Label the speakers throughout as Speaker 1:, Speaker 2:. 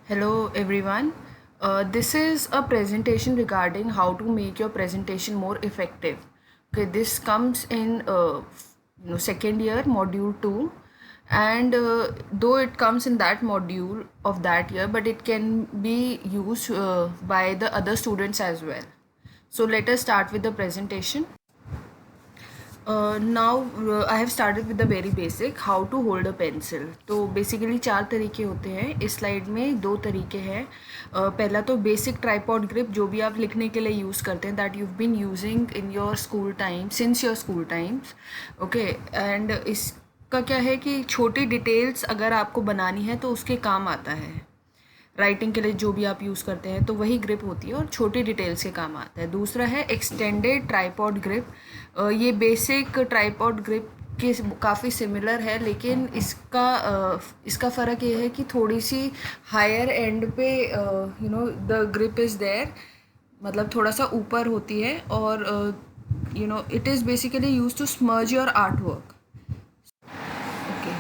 Speaker 1: Hello everyone. This is a presentation regarding how to make your presentation more effective. Okay, this comes in second year module 2, and though it comes in that module of that year, but it can be used by the other students as well. So let us start with the presentation. Now I have started with the very basic how to hold a pencil. तो basically चार तरीके होते हैं. इस slide में दो तरीके हैं. पहला तो बेसिक ट्राइपॉड ग्रिप जो भी आप लिखने के लिए यूज़ करते हैं, that you been using in your school time since your school times. Okay, and इसका क्या है कि छोटी डिटेल्स अगर आपको बनानी है तो उसके काम आता है. राइटिंग के लिए जो भी आप यूज़ करते हैं तो वही ग्रिप होती है और छोटी डिटेल्स के काम आता है. दूसरा है एक्सटेंडेड ट्राइपॉड ग्रिप. ये बेसिक ट्राइपॉड ग्रिप के काफ़ी सिमिलर है, लेकिन इसका फ़र्क ये है कि थोड़ी सी हायर एंड पे द ग्रिप इज़ देयर, मतलब थोड़ा सा ऊपर होती है. और it is basically use to smudge your art work. Okay,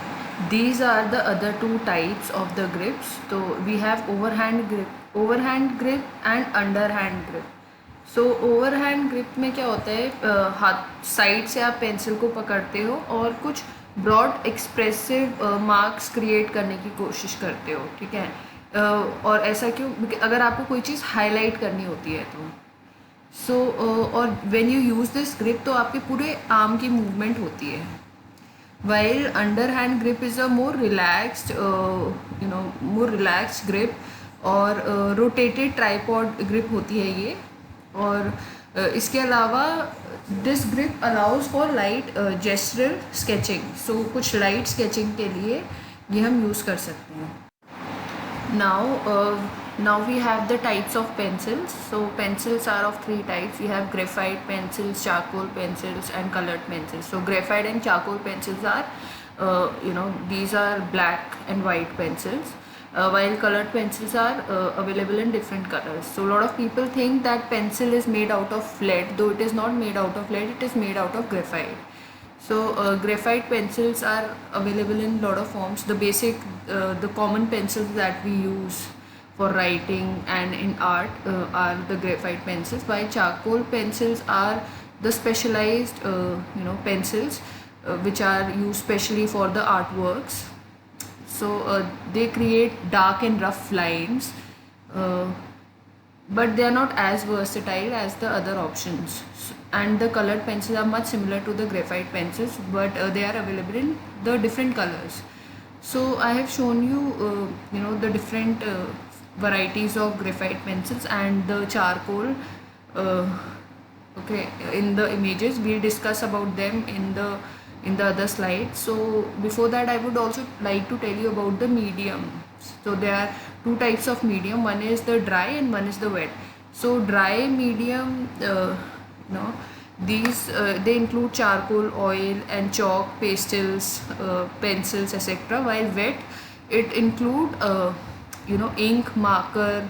Speaker 1: these are the other two types of the grips. So we have overhand grip and underhand grip. So overhand grip में क्या होता है, हाथ साइड से आप pencil को पकड़ते हो और कुछ ब्रॉड एक्सप्रेसिव मार्क्स क्रिएट करने की कोशिश करते हो. ठीक है, और ऐसा क्यों? अगर आपको कोई चीज़ हाईलाइट करनी होती है तो और when you use this grip तो आपके पूरे आर्म की मूवमेंट होती है. While underhand grip is a more relaxed grip, और rotated tripod grip होती है ये. और इसके अलावा this grip allows for light gestural sketching. So कुछ light sketching के लिए ये हम यूज़ कर सकते हैं. Now we have the types of pencils. So pencils are of three types. We have graphite pencils, charcoal pencils, and colored pencils. So graphite and charcoal pencils are these are black and white pencils, while colored pencils are available in different colors. So a lot of people think that pencil is made out of lead, though it is not made out of lead, it is made out of graphite. So graphite pencils are available in lot of forms. The common pencils that we use for writing and in art are the graphite pencils, while charcoal pencils are the specialized pencils which are used specially for the artworks. So they create dark and rough lines, but they are not as versatile as the other options. And the colored pencils are much similar to the graphite pencils, but they are available in the different colors. So I have shown you the different varieties of graphite pencils and the charcoal. Okay, in the images we'll discuss about them in the other slide. So before that I would also like to tell you about the medium. So there are two types of medium. One is the dry and one is the wet. So dry medium, these they include charcoal, oil, and chalk, pastels, pencils, etc. While wet, it include ink, marker,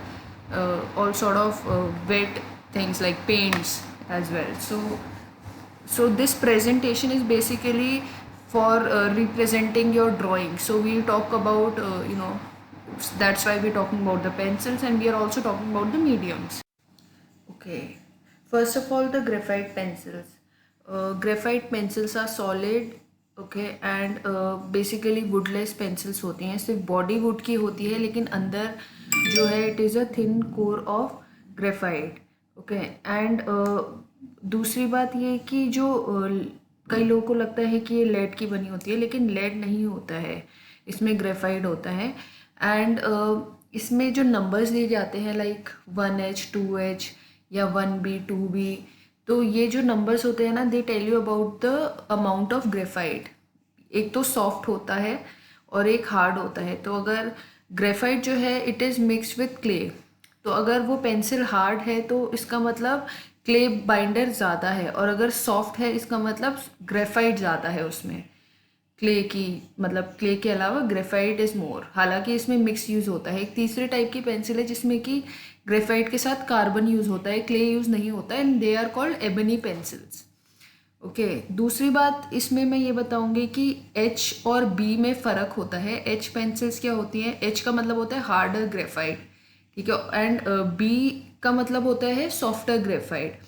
Speaker 1: all sort of wet things like paints as well. So this presentation is basically for representing your drawing. So we'll talk about that's why we're talking about the pencils, and we are also talking about the mediums. Okay, first of all, the graphite pencils. Graphite pencils are solid, okay, and basically woodless pencils होती हैं. सिर्फ body would की होती है, लेकिन अंदर जो है it is a thin core of graphite. Okay, and दूसरी बात ये कि जो कई लोगों को लगता है कि ये लेड की बनी होती है, लेकिन लेड नहीं होता है, इसमें ग्रेफाइट होता है. एंड इसमें जो नंबर्स दिए जाते हैं लाइक 1H 2H या 1B 2B, तो ये जो नंबर्स होते हैं ना, they tell you about the amount of graphite. एक तो सॉफ्ट होता है और एक हार्ड होता है. तो अगर ग्रेफाइट जो है it is mixed with clay, तो अगर वो पेंसिल हार्ड है तो इसका मतलब क्ले बाइंडर ज़्यादा है, और अगर सॉफ्ट है इसका मतलब ग्रेफाइट ज़्यादा है उसमें. क्ले की मतलब क्ले के अलावा ग्रेफाइट इज़ मोर. हालांकि इसमें मिक्स यूज़ होता है. एक तीसरे टाइप की पेंसिल है जिसमें कि ग्रेफाइट के साथ कार्बन यूज़ होता है, क्ले यूज़ नहीं होता है, and they are called ebony pencils. Okay दूसरी बात इसमें मैं ये बताऊंगी कि एच और बी में फ़र्क होता है। एच पेंसिल्स क्या होती हैं, एच का मतलब होता है हार्डर ग्रेफाइट, ठीक है, एंड बी का मतलब होता है सॉफ्टर ग्रेफाइट।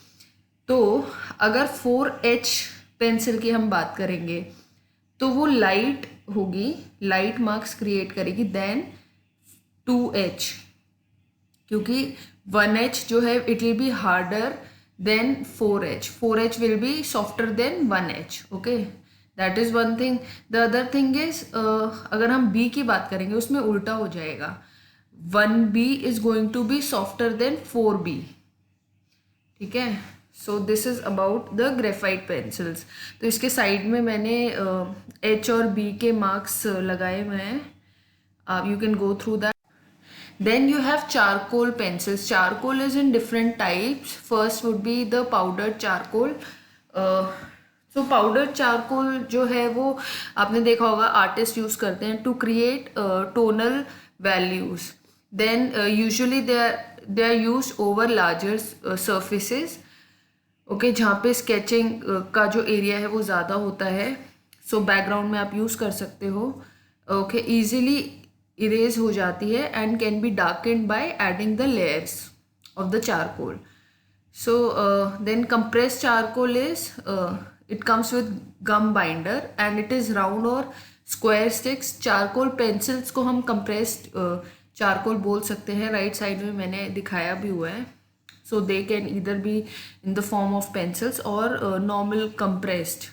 Speaker 1: तो अगर 4H पेंसिल की हम बात करेंगे तो वो लाइट होगी, लाइट मार्क्स क्रिएट करेगी देन 2H, क्योंकि 1H जो है it will be harder than 4H, 4H will be softer then 1H। Okay that is one thing. The other thing is अगर हम B की बात करेंगे उसमें उल्टा हो जाएगा, 1B is going to be softer than 4B, ठीक है। So this is about the graphite pencils. तो इसके साइड में मैंने H और B के मार्क्स लगाए हुए हैं, you can go through that. Then you have charcoal pencils. Charcoal is in different types. First would be the powdered charcoal. So powdered charcoal जो है वो आपने देखा होगा आर्टिस्ट यूज करते हैं to create tonal values. Then usually they are use over larger surfaces, okay, जहाँ पे स्केचिंग का जो एरिया है वो ज़्यादा होता है। सो बैकग्राउंड में आप यूज़ कर सकते हो, ओके, इजीली इरेज हो जाती है and can be darkened by adding the layers of the charcoal. So then compressed charcoal is it comes with gum binder and it is round और square sticks. charcoal pencils को हम compressed charcoal बोल सकते हैं, right side में मैंने दिखाया भी हुआ है। So they can either be in the form of pencils और नॉर्मल compressed,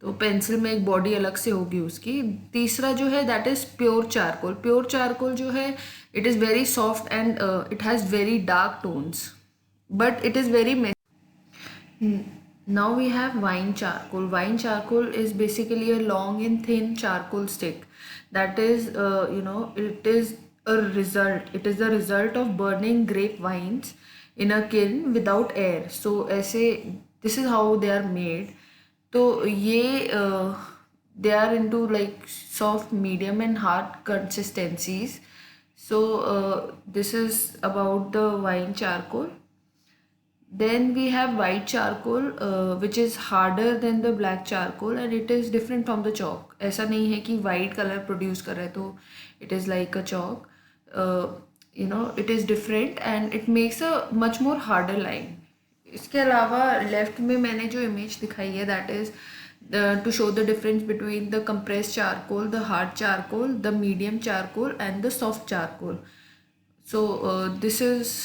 Speaker 1: तो पेंसिल में एक बॉडी अलग से होगी उसकी। तीसरा जो है that is pure charcoal. Pure charcoal जो है it is very soft and it has very dark tones but it is very messy. Now we have wine charcoal. Wine charcoal is basically a long and thin charcoal stick that is it is a result, it is the result of burning grape vines in a kiln without air. So ऐसे this is how they are made. तो ये they are into like soft, medium and hard consistencies. So this is about the wine charcoal. Then we have white charcoal which is harder than the black charcoal and it is different from the chalk. ऐसा नहीं है कि white color produce कर रहा है तो it is like a chalk. It is different and it makes a much more harder line. इसके अलावा लेफ्ट में मैंने जो इमेज दिखाई है that is to show the difference between the compressed charcoal, the hard charcoal, the medium charcoal and the soft charcoal. So this is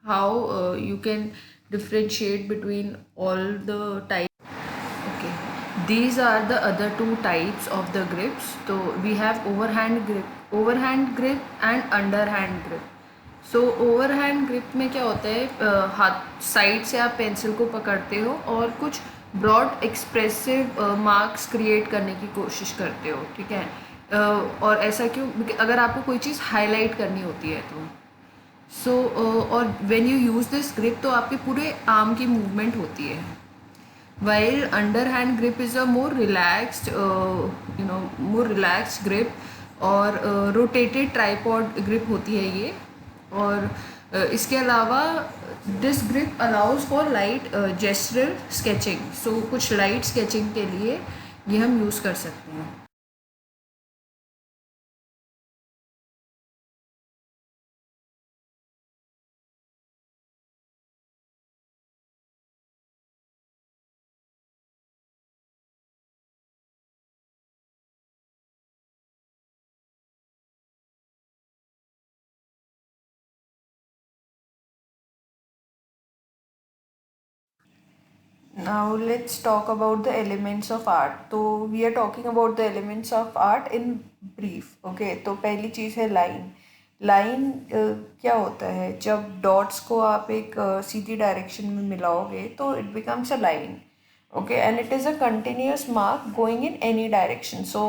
Speaker 1: how you can differentiate between all the types. Okay, these are the other two types of the grips. So we have overhand grip and underhand grip. So overhand grip में क्या होता है, हाथ side से आप pencil को पकड़ते हो और कुछ ब्रॉड एक्सप्रेसिव मार्क्स क्रिएट करने की कोशिश करते हो, ठीक है। और ऐसा क्यों, अगर आपको कोई चीज़ हाईलाइट करनी होती है तो और when you use this grip तो आपके पूरे आर्म की मूवमेंट होती है। while underhand grip is a more relaxed more relaxed grip और rotated tripod grip होती है ये। और इसके अलावा this grip allows for light gestural sketching. So कुछ लाइट स्केचिंग के लिए ये हम यूज़ कर सकते हैं। Now let's talk about the elements of art. तो we are talking about the elements of art in brief. Okay, तो पहली चीज़ है लाइन। लाइन क्या होता है, जब डॉट्स को आप एक सीधी डायरेक्शन में मिलाओगे तो it becomes a line, okay, and it is a continuous mark going in any direction. So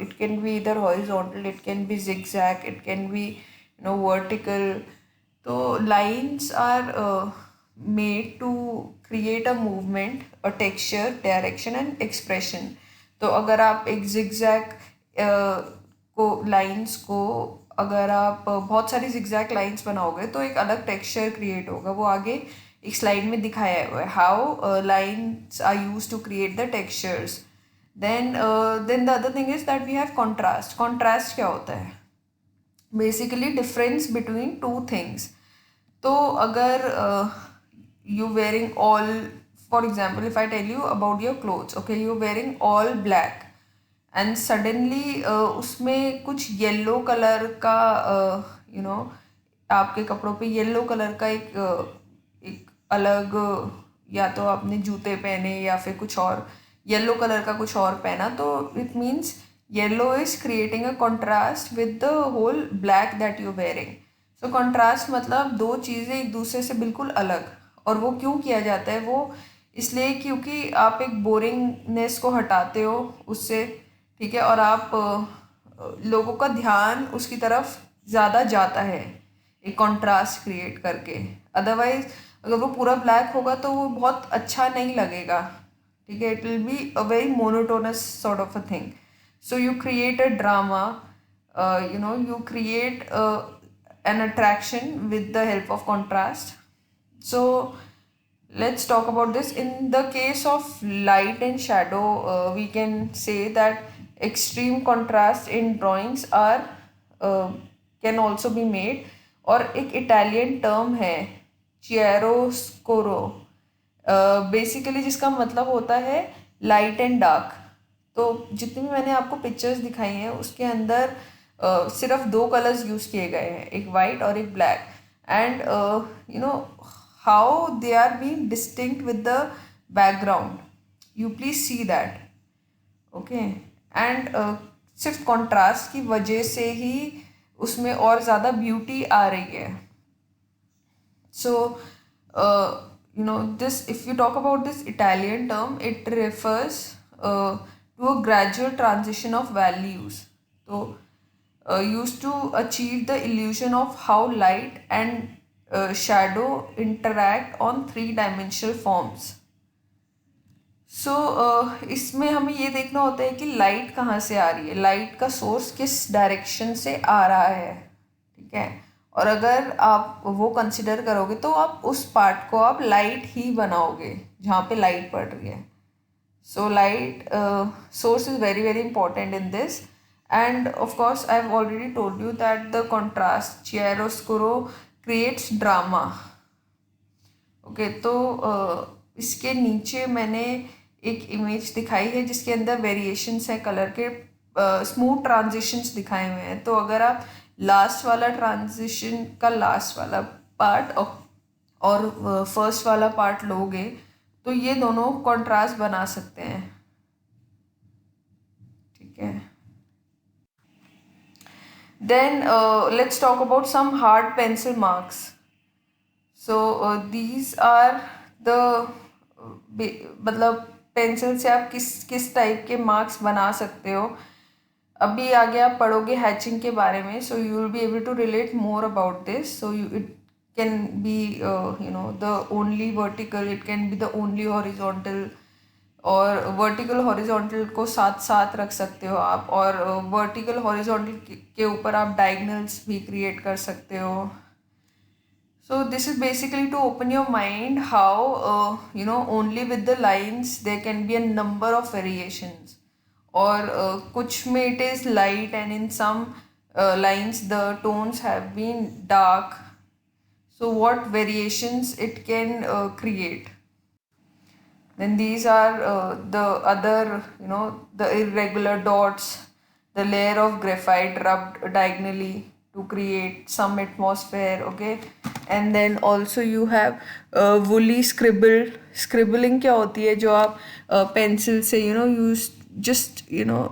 Speaker 1: it can be either horizontal, it can be zigzag, it can be vertical. So lines are made to create a movement, a texture, direction and expression. तो अगर आप एक zigzag को lines को अगर आप बहुत सारी zigzag लाइंस बनाओगे तो एक अलग टेक्सचर क्रिएट होगा, वो आगे एक स्लाइड में दिखाया हुआ है, how lines are use to create the textures. Then the other thing is that we have contrast. Contrast क्या होता है? Basically difference between two things. तो अगर you wearing all, for example if I tell you about your clothes, okay, you wearing all black and suddenly उसमें कुछ yellow colour का आपके कपड़ों पे येलो कलर का एक अलग, या तो आपने जूते पहने या फिर कुछ और येलो कलर का कुछ और पहना, तो it means yellow is creating a contrast with the whole black that you wearing. So contrast मतलब दो चीज़ें एक दूसरे से बिल्कुल अलग. और वो क्यों किया जाता है? वो इसलिए क्योंकि आप एक बोरिंगनेस को हटाते हो उससे, ठीक है, और आप लोगों का ध्यान उसकी तरफ ज़्यादा जाता है एक कॉन्ट्रास्ट क्रिएट करके. अदरवाइज अगर वो पूरा ब्लैक होगा तो वो बहुत अच्छा नहीं लगेगा, ठीक है, it will be a very monotonous sort of a thing. So you create a drama, you create an attraction with the help of contrast. So let's talk about this. In the case of light and shadow, we can say that extreme contrast in drawings are can also be made. और एक Italian term है चियरोस्कोरो, basically जिसका मतलब होता है light and dark. तो जितनी भी मैंने आपको पिक्चर्स दिखाई हैं उसके अंदर सिर्फ दो कलर्स यूज़ किए गए हैं, एक वाइट और एक black. And how they are being distinct with the background, you please see that, okay. And सिर्फ कॉन्ट्रास्ट की वजह से ही उसमें और ज़्यादा ब्यूटी आ रही है. सो this, if you talk about this Italian term, it refers to a gradual transition of values. So used to achieve the illusion of how light and shadow interact on three-dimensional forms. सो इसमें हमें ये देखना होता है कि light कहाँ से आ रही है, लाइट का सोर्स किस डायरेक्शन से आ रहा है, ठीक है. और अगर आप वो कंसिडर करोगे तो आप उस पार्ट को आप लाइट ही बनाओगे जहाँ पे लाइट पड़ रही है. So light source is very very important in this. And of course I have already told you that the contrast chiaroscuro creates drama, okay. तो इसके नीचे मैंने एक इमेज दिखाई है जिसके अंदर वेरिएशंस हैं कलर के, स्मूथ ट्रांजिशंस दिखाए हुए हैं. तो अगर आप लास्ट वाला ट्रांजिशन का लास्ट वाला पार्ट और फर्स्ट वाला पार्ट लोगे तो ये दोनों कॉन्ट्रास्ट बना सकते हैं, ठीक है. Then let's talk about some hard pencil marks. So these are the, मतलब पेंसिल से आप किस किस टाइप के मार्क्स बना सकते हो. अभी आगे आप पढ़ोगे हैचिंग के बारे में, so you will be able to relate more about this. So it can be the only vertical, it can be the only horizontal, और वर्टिकल हॉरिजॉन्टल को साथ साथ रख सकते हो आप, और वर्टिकल हॉरिजॉन्टल के ऊपर आप डायगनल्स भी क्रिएट कर सकते हो. So this is basically to open your mind how only with the lines there can be a number of variations. और कुछ में it is light and in some lines the tones have been dark. So what variations it can create. Then these are the other, the irregular dots, the layer of graphite rubbed diagonally to create some atmosphere, okay. And then also you have woolly scribble. Scribbling क्या होती है? जो आप pencil से use just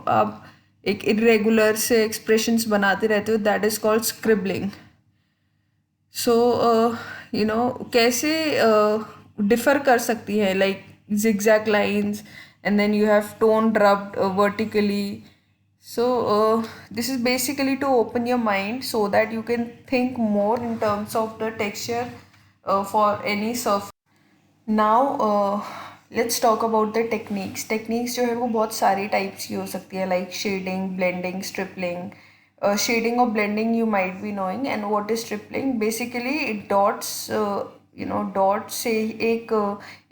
Speaker 1: आप एक irregular से expressions बनाते रहते हो, दैट इज कॉल्ड स्क्रिबलिंग. सो कैसे डिफर कर सकती है, like zigzag lines, and then you have tone rubbed vertically. So this is basically to open your mind so that you can think more in terms of the texture for any surface. Now let's talk about the techniques. Techniques जो है वो बहुत सारी types की हो सकती है, like shading, blending, stripling. Shading or blending you might be knowing, and what is stripling? Basically it dots dot से एक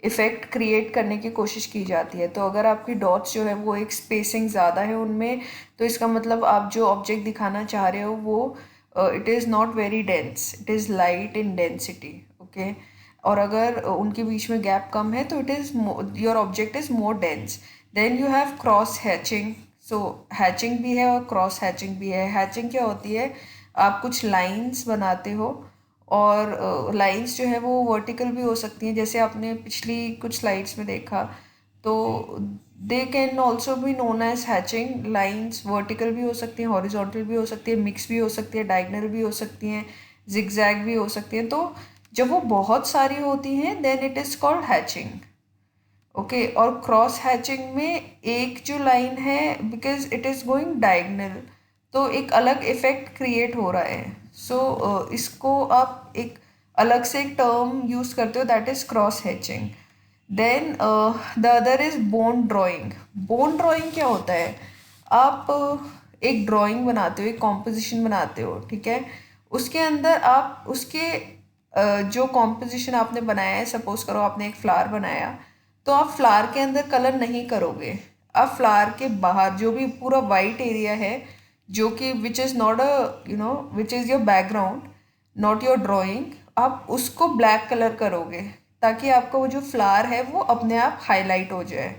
Speaker 1: इफ़ेक्ट क्रिएट करने की कोशिश की जाती है। तो अगर आपकी डॉट्स जो है वो एक स्पेसिंग ज़्यादा है उनमें, तो इसका मतलब आप जो ऑब्जेक्ट दिखाना चाह रहे हो वो it is not very dense, it is light in density. Okay, और अगर उनके बीच में गैप कम है तो it is your object is more dense. Then you have cross hatching. So hatching भी है और क्रॉस हैचिंग भी है। हैचिंग क्या होती है, आप कुछ लाइंस बनाते हो, और लाइंस जो है वो वर्टिकल भी हो सकती हैं, जैसे आपने पिछली कुछ स्लाइड्स में देखा। तो they can also be known as hatching. Lines vertical भी हो सकती हैं, हॉरिजॉन्टल भी हो सकती है, मिक्स भी हो सकती है, डायगनल भी हो सकती हैं, जिगजैग भी हो सकती हैं। तो जब वो बहुत सारी होती हैं then it is called hatching. Okay, और क्रॉस हैचिंग में एक जो लाइन है, because it is going diagonal, तो एक अलग इफेक्ट क्रिएट हो रहा है। सो इसको आप एक अलग से एक टर्म यूज़ करते हो, that is cross hatching. Then the other is bone drawing. Bone drawing क्या होता है, आप एक ड्राइंग बनाते हो, एक कॉम्पोजिशन बनाते हो, ठीक है। उसके अंदर आप उसके जो कॉम्पोजिशन आपने बनाया है, सपोज करो आपने एक फ्लावर बनाया, तो आप फ्लावर के अंदर कलर नहीं करोगे। आप फ्लावर के बाहर जो भी पूरा वाइट एरिया है, जो कि which is not which is your background, not your drawing, आप उसको ब्लैक कलर करोगे, ताकि आपका वो जो फ्लावर है वो अपने आप हाईलाइट हो जाए।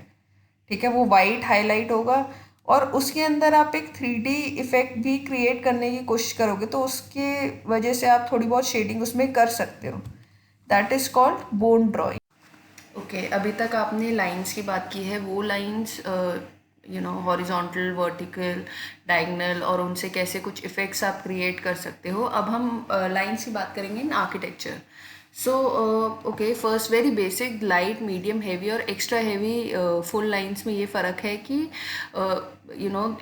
Speaker 1: ठीक है, वो वाइट हाईलाइट होगा, और उसके अंदर आप एक 3D इफेक्ट भी क्रिएट करने की कोशिश करोगे, तो उसके वजह से आप थोड़ी बहुत शेडिंग उसमें कर सकते हो। That is called bone drawing. Okay, अभी तक आपने लाइंस की बात की है, वो लाइंस हॉरिजॉन्टल, वर्टिकल, डायगनल, और उनसे कैसे कुछ इफ़ेक्ट्स आप क्रिएट कर सकते हो। अब हम लाइंस की बात करेंगे इन architecture. So okay, first very basic, light, medium, heavy और एक्स्ट्रा हैवी फुल लाइंस में ये फ़र्क है कि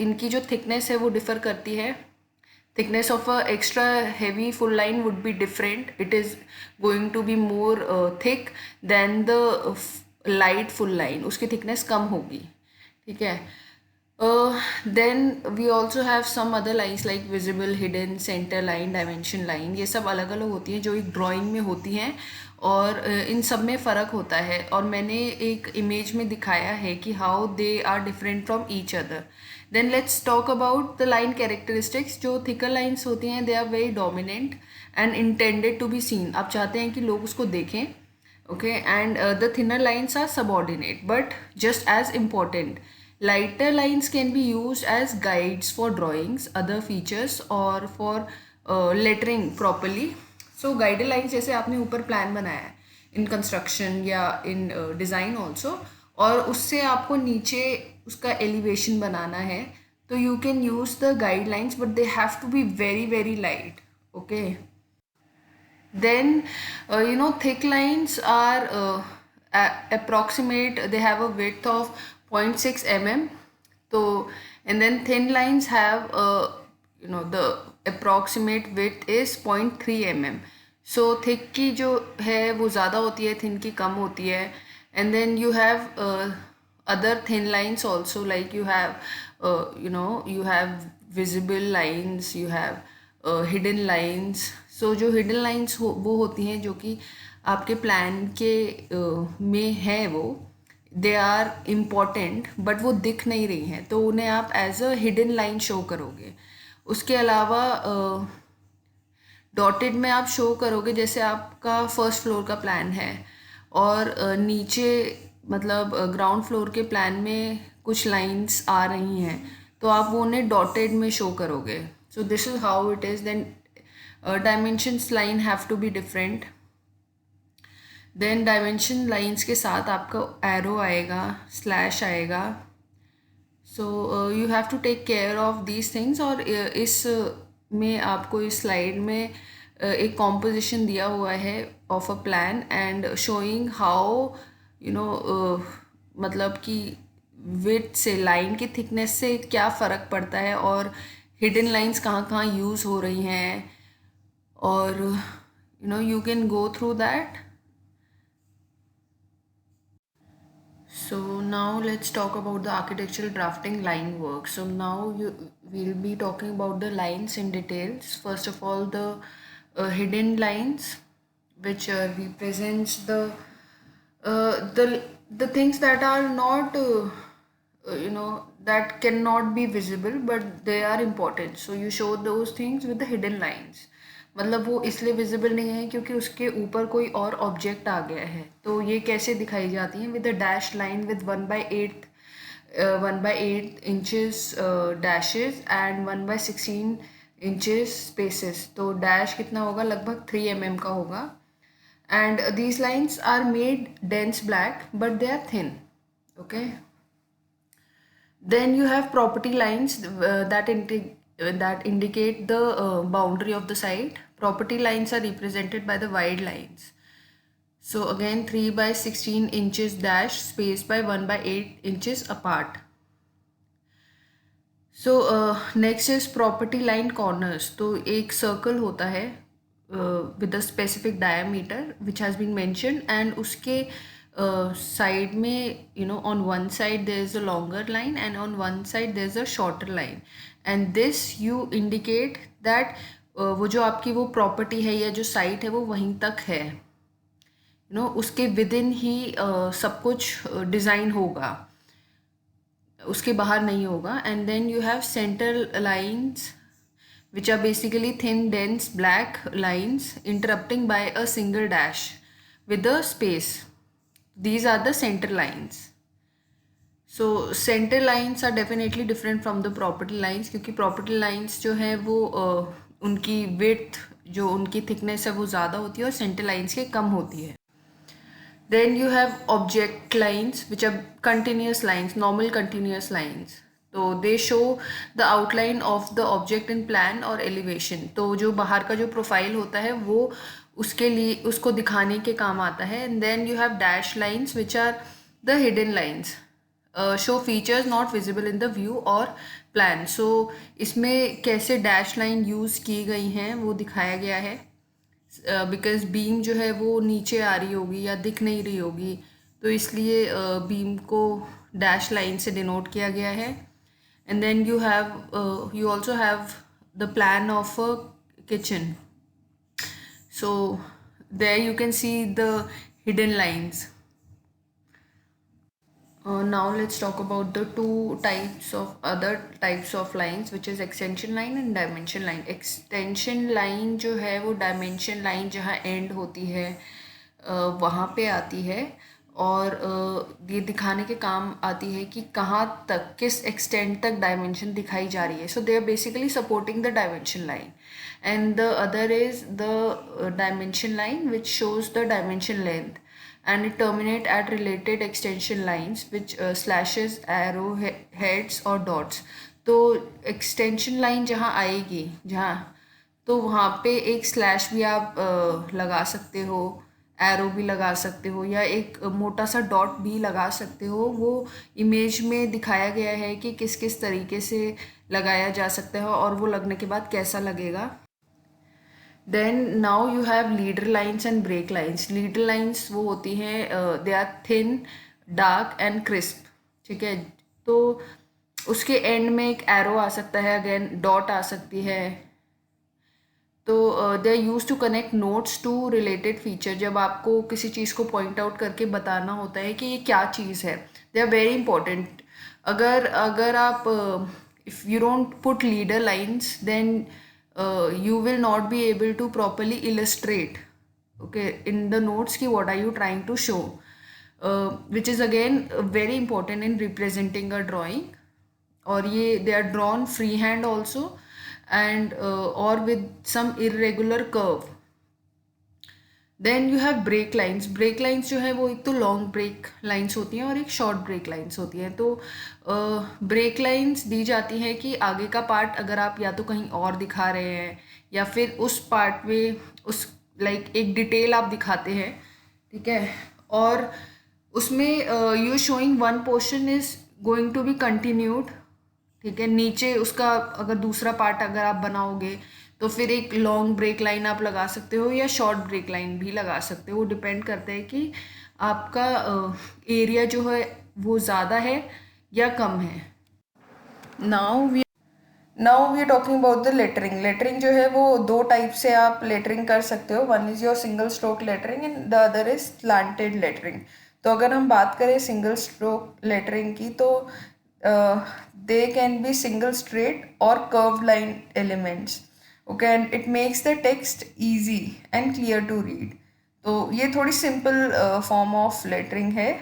Speaker 1: इनकी जो थिकनेस है वो डिफ़र करती है। Thickness of a extra heavy full line would be different. It is going to be more thick than the light full line. उसकी thickness कम होगी, ठीक है। Then we also have some other lines like visible, hidden, center line, dimension line. ये सब अलग अलग होती हैं जो एक drawing में होती हैं, और इन सब में फ़र्क होता है। और मैंने एक इमेज में दिखाया है कि how they are different from each other. Then let's talk about the line characteristics. जो थिकर लाइन्स होती हैं they are very dominant and intended to be seen. आप चाहते हैं कि लोग उसको देखें, okay. And the thinner lines are subordinate but just as important. Lighter lines can be use as guides for drawings, other features, और for lettering properly. So guided lines, जैसे आपने ऊपर प्लान बनाया है इन कंस्ट्रक्शन या इन design also, और उससे आपको नीचे उसका एलिवेशन बनाना है, तो you can use the guidelines, but they have to be very very light, okay. Then, thick lines are approximate, they have a width of 0.6 mm. So, and then thin lines have, the approximate width is 0.3 mm. So, thick की जो है वो ज़्यादा होती है, thin की कम होती है. And then you have other thin lines also, like you have, you have visible lines, you have hidden lines. सो जो हिडन लाइंस वो होती हैं जो कि आपके प्लान के में है, वो दे आर इम्पॉर्टेंट बट वो दिख नहीं रही हैं, तो उन्हें आप as a hidden line show करोगे। उसके अलावा डॉटेड में आप शो करोगे, जैसे आपका फर्स्ट फ्लोर का प्लान है और नीचे मतलब ग्राउंड फ्लोर के प्लान में कुछ लाइंस आ रही हैं, तो आप वो उन्हें डॉटेड में शो करोगे। So this is how it is. Then dimensions line have to be different. Then dimension lines के साथ आपका arrow आएगा, slash आएगा. So you have to take care of these things. और इस में आपको इस slide में एक composition दिया हुआ है of a plan and showing how मतलब कि width से line की thickness से क्या फ़र्क पड़ता है, और hidden lines कहाँ कहाँ यूज़ हो रही हैं, or you can go through that. So now let's talk about the architectural drafting line work. So now we'll be talking about the lines in details. First of all, the hidden lines, which represents the things that are not that cannot be visible but they are important, so you show those things with the hidden lines. मतलब वो इसलिए visible नहीं है क्योंकि उसके ऊपर कोई और ऑब्जेक्ट आ गया है, तो ये कैसे दिखाई जाती हैं? With a dash line with 1/8 inches dashes and 1/16 inches spaces. तो डैश कितना होगा? लगभग 3 mm का होगा। And these lines are made dense black but they are thin. Okay, then you have property lines that indicate the boundary of the site. Property lines are represented by the wide lines. So again 3/16 inches dash spaced by 1/8 inches apart. So next is property line corners. तो एक circle होता है with a specific diameter which has been mentioned, and उसके side में on one side there is a longer line and on one side there is a shorter line, and this you indicate that वो जो आपकी वो property है या जो site है वो वहीं तक है, उसके within ही सब कुछ design होगा, उसके बाहर नहीं होगा। And then you have centre lines which are basically thin dense black lines interrupting by a single dash with a space. These are the center lines. So center lines are definitely different from the property lines, क्योंकि property lines जो है वो उनकी width जो उनकी thickness है वो ज़्यादा होती है और center lines के कम होती है। Then you have object lines which are continuous lines, normal continuous lines. तो they show the outline of the object in plan or elevation. तो जो बाहर का जो प्रोफाइल होता है वो उसके लिए उसको दिखाने के काम आता है. And then you have dash lines which are the hidden lines. Show features not visible in the view or plan. So इसमें कैसे dash line use की गई हैं वो दिखाया गया है. बिकॉज बीम जो है वो नीचे आ रही होगी या दिख नहीं रही होगी, तो इसलिए बीम को डैश लाइन से डिनोट किया गया है. And then you also have the plan of a kitchen. So there you can see the hidden lines. Now let's talk about the other types of lines, which is extension line and dimension line. Extension line जो है वो dimension line जहाँ end होती है वहाँ पे आती है और ये दिखाने के काम आती है कि कहाँ तक किस extent तक dimension दिखाई जा रही है. So they are basically supporting the dimension line, and the other is the dimension line which shows the dimension length, and it terminate at related extension lines which slashes, arrow heads और dots. तो extension line जहाँ आएगी जहाँ, तो वहाँ पे एक slash भी आप लगा सकते हो, एरो भी लगा सकते हो या एक मोटा सा डॉट भी लगा सकते हो. वो इमेज में दिखाया गया है कि किस किस तरीके से लगाया जा सकता है और वो लगने के बाद कैसा लगेगा. Then now you have leader lines and break lines. Leader lines वो होती हैं they are thin, dark and crisp. ठीक है, तो उसके एंड में एक एरो आ सकता है, अगेन डॉट आ सकती है. तो they are use to connect notes to related feature. जब आपको किसी चीज़ को पॉइंट आउट करके बताना होता है कि ये क्या चीज़ है, दे आर वेरी इंपॉर्टेंट. अगर आप if you don't put leader lines then you will not be able to properly illustrate in the notes ki what are you trying to show, which is again very important in representing a drawing. और ये they are drawn freehand also and or with some irregular curve. Then you have break lines. Break lines जो है वो एक तो long break lines होती हैं और एक शॉर्ट ब्रेक लाइन्स होती हैं. तो ब्रेक लाइन्स दी जाती हैं कि आगे का पार्ट अगर आप या तो कहीं और दिखा रहे हैं या फिर उस पार्ट में उस एक डिटेल आप दिखाते हैं. ठीक है, और उसमें you showing one portion is going to be continued. ठीक है, नीचे उसका अगर दूसरा पार्ट अगर आप बनाओगे तो फिर एक लॉन्ग ब्रेक लाइन आप लगा सकते हो या शॉर्ट ब्रेक लाइन भी लगा सकते हो. वो डिपेंड करता है कि आपका एरिया जो है वो ज़्यादा है या कम है. Now we are talking about the lettering. Lettering जो है वो दो टाइप से आप लेटरिंग कर सकते हो. One is your single stroke lettering and the other is slanted lettering. तो अगर हम बात करें सिंगल स्ट्रोक लेटरिंग की, तो they can be single straight और curved line elements. Okay, and it makes the text easy and clear to read. तो ये थोड़ी सिंपल फॉर्म ऑफ लेटरिंग है.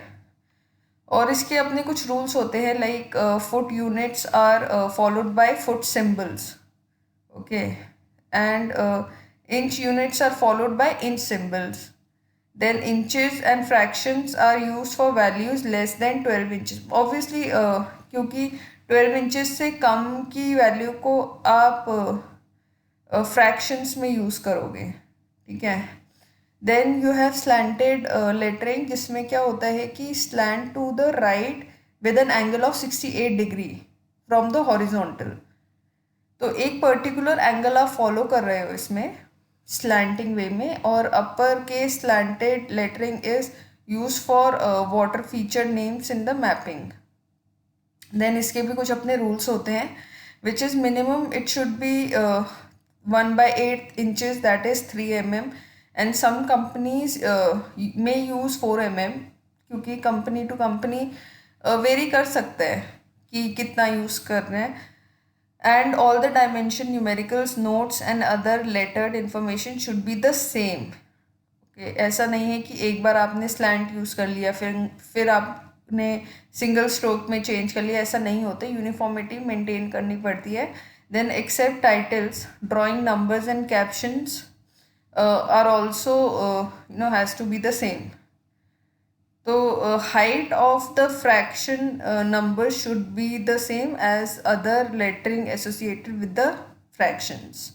Speaker 1: और इसके अपने कुछ रूल्स होते हैं, like foot units are followed by foot symbols. Okay, and inch units are followed by inch symbols. Then inches and fractions are used for values less than 12 inches. Obviously क्योंकि 12 inches से कम की value को आप fractions में use करोगे. ठीक है. Then you have slanted lettering, जिसमें क्या होता है कि slant to the right with an angle of 68 degree from the horizontal. तो एक पर्टिकुलर एंगल आप फॉलो कर रहे हो इसमें स्लैंटिंग वे में. और upper case slanted lettering is use for water feature names in the mapping. Then इसके भी कुछ अपने रूल्स होते हैं, which is minimum it should be 1/8 inches, that is 3 mm. And some companies में यूज़ 4 mm, क्योंकि कंपनी टू कंपनी वेरी कर सकते हैं कि कितना यूज़ कर रहे हैं. And all the dimension, numericals, notes and other lettered information should be the same. Okay, ऐसा नहीं है कि एक बार आपने स्लैंट यूज़ कर लिया फिर आपने सिंगल स्ट्रोक में चेंज कर लिया. ऐसा नहीं होता, यूनिफॉर्मिटी मेंटेन करनी पड़ती है. Then except titles, drawing numbers and captions are also has to be the same. So height of the fraction number should be the same as other lettering associated with the fractions.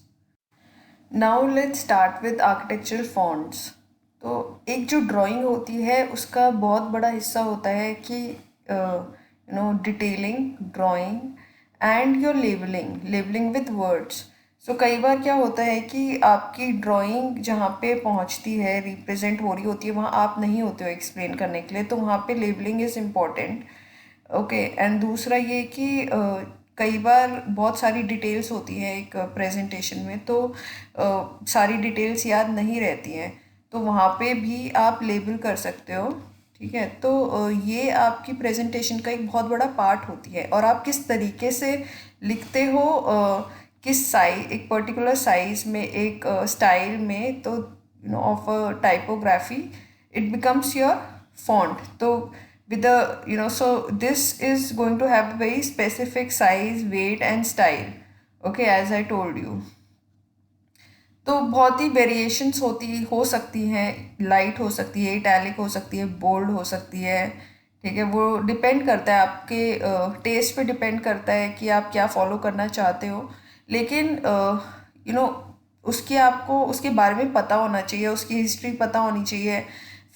Speaker 1: Now let's start with architectural fonts. तो एक जो drawing होती है उसका बहुत बड़ा हिस्सा होता है कि detailing, drawing and your labelling with words. So कई बार क्या होता है कि आपकी ड्राइंग जहाँ पे पहुँचती है, रिप्रेजेंट हो रही होती है, वहाँ आप नहीं होते हो एक्सप्लेन करने के लिए, तो वहाँ पे labelling is important. Okay, and दूसरा ये कि कई बार बहुत सारी डिटेल्स होती हैं एक प्रेजेंटेशन में, तो सारी डिटेल्स याद नहीं रहती हैं, तो वहाँ पे भी आप लेबल कर सकते हो. ठीक है. तो ये आपकी प्रेजेंटेशन का एक बहुत बड़ा पार्ट होती है. और आप किस तरीके से लिखते हो, किस साइज, एक पर्टिकुलर साइज में, एक स्टाइल में, तो of a typography, it becomes your font. तो with the so this is going to have a very specific size, weight and style. Okay, as I told you. तो बहुत ही variations हो सकती हैं. लाइट हो सकती है, इटैलिक हो सकती है, बोल्ड हो सकती है. ठीक है, वो डिपेंड करता है आपके टेस्ट पे डिपेंड करता है कि आप क्या फॉलो करना चाहते हो. लेकिन आपको उसके बारे में पता होना चाहिए, उसकी हिस्ट्री पता होनी चाहिए,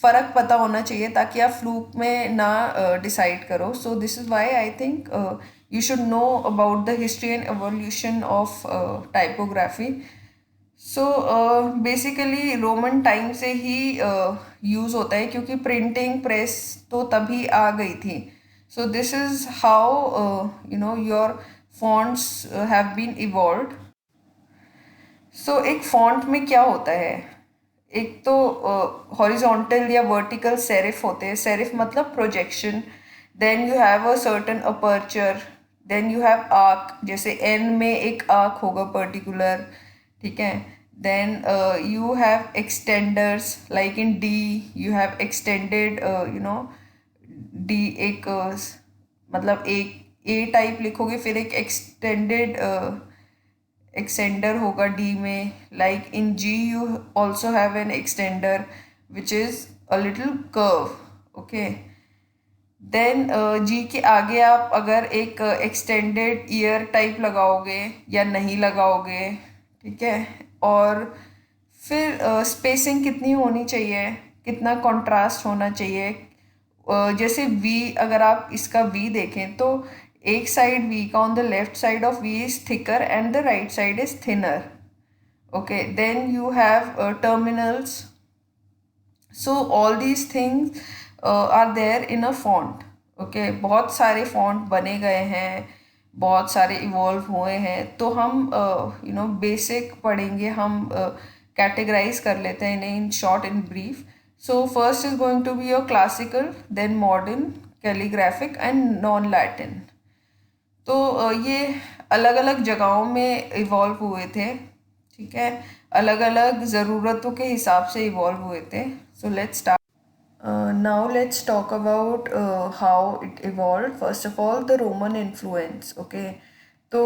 Speaker 1: फ़र्क पता होना चाहिए, ताकि आप फ्लूक में ना डिसाइड करो. सो this is why I think you should know about the history and evolution of typography. So basically Roman time से ही यूज़ होता है, क्योंकि प्रिंटिंग प्रेस तो तभी आ गई थी. So this is how your fonts have been evolved. So एक फॉन्ट में क्या होता है, एक तो हॉरिजॉन्टल या वर्टिकल सेरिफ होते हैं. सेरिफ मतलब projection. Then you have a certain aperture. Then you have arc, जैसे एन में एक आर्क होगा पर्टिकुलर. ठीक है. Then you have extenders, like in d you have extended d, एक मतलब एक ए टाइप लिखोगे, फिर एक एक्सटेंडेड एक्सटेंडर होगा डी में. Like in g you also have an extender which is a little curve. Okay. Then g के आगे आप अगर एक एक्सटेंडेड ईयर टाइप लगाओगे या नहीं लगाओगे. ठीक है. और फिर स्पेसिंग कितनी होनी चाहिए, कितना कंट्रास्ट होना चाहिए. जैसे वी, अगर आप इसका वी देखें तो एक साइड वी का, on the left side of V is thicker and the right side is thinner. Okay. Then you have terminals. So all these things are there in a font. Okay, बहुत सारे font बने गए हैं. बहुत सारे evolve हुए हैं, तो हम बेसिक पढ़ेंगे, हम कैटेगराइज कर लेते हैं इन्हें in short in brief. So first is going to be your classical, then modern, calligraphic and non Latin. तो ये अलग अलग जगहों में इवॉल्व हुए थे, ठीक है, अलग अलग ज़रूरतों के हिसाब से इवॉल्व हुए थे. सो let's start. Now let's talk about how it evolved. First of all, the Roman influence. Okay, तो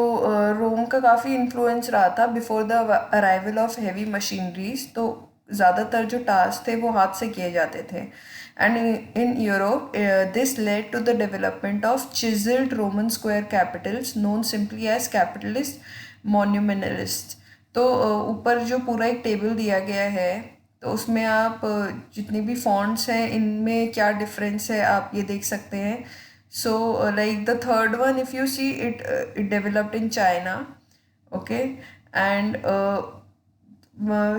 Speaker 1: रोम का काफ़ी इन्फ्लुएंस रहा था before the arrival of heavy machineries. तो ज़्यादातर जो टास्क थे वो हाथ से किए जाते थे. And in Europe this led to the development of chiselled Roman square capitals known simply as capitalis monumentalis. तो ऊपर जो पूरा एक टेबल दिया गया है, तो उसमें आप जितनी भी फॉन्ट्स हैं इनमें क्या डिफरेंस है आप ये देख सकते हैं. So like the third one, if you see it developed in China. Okay, and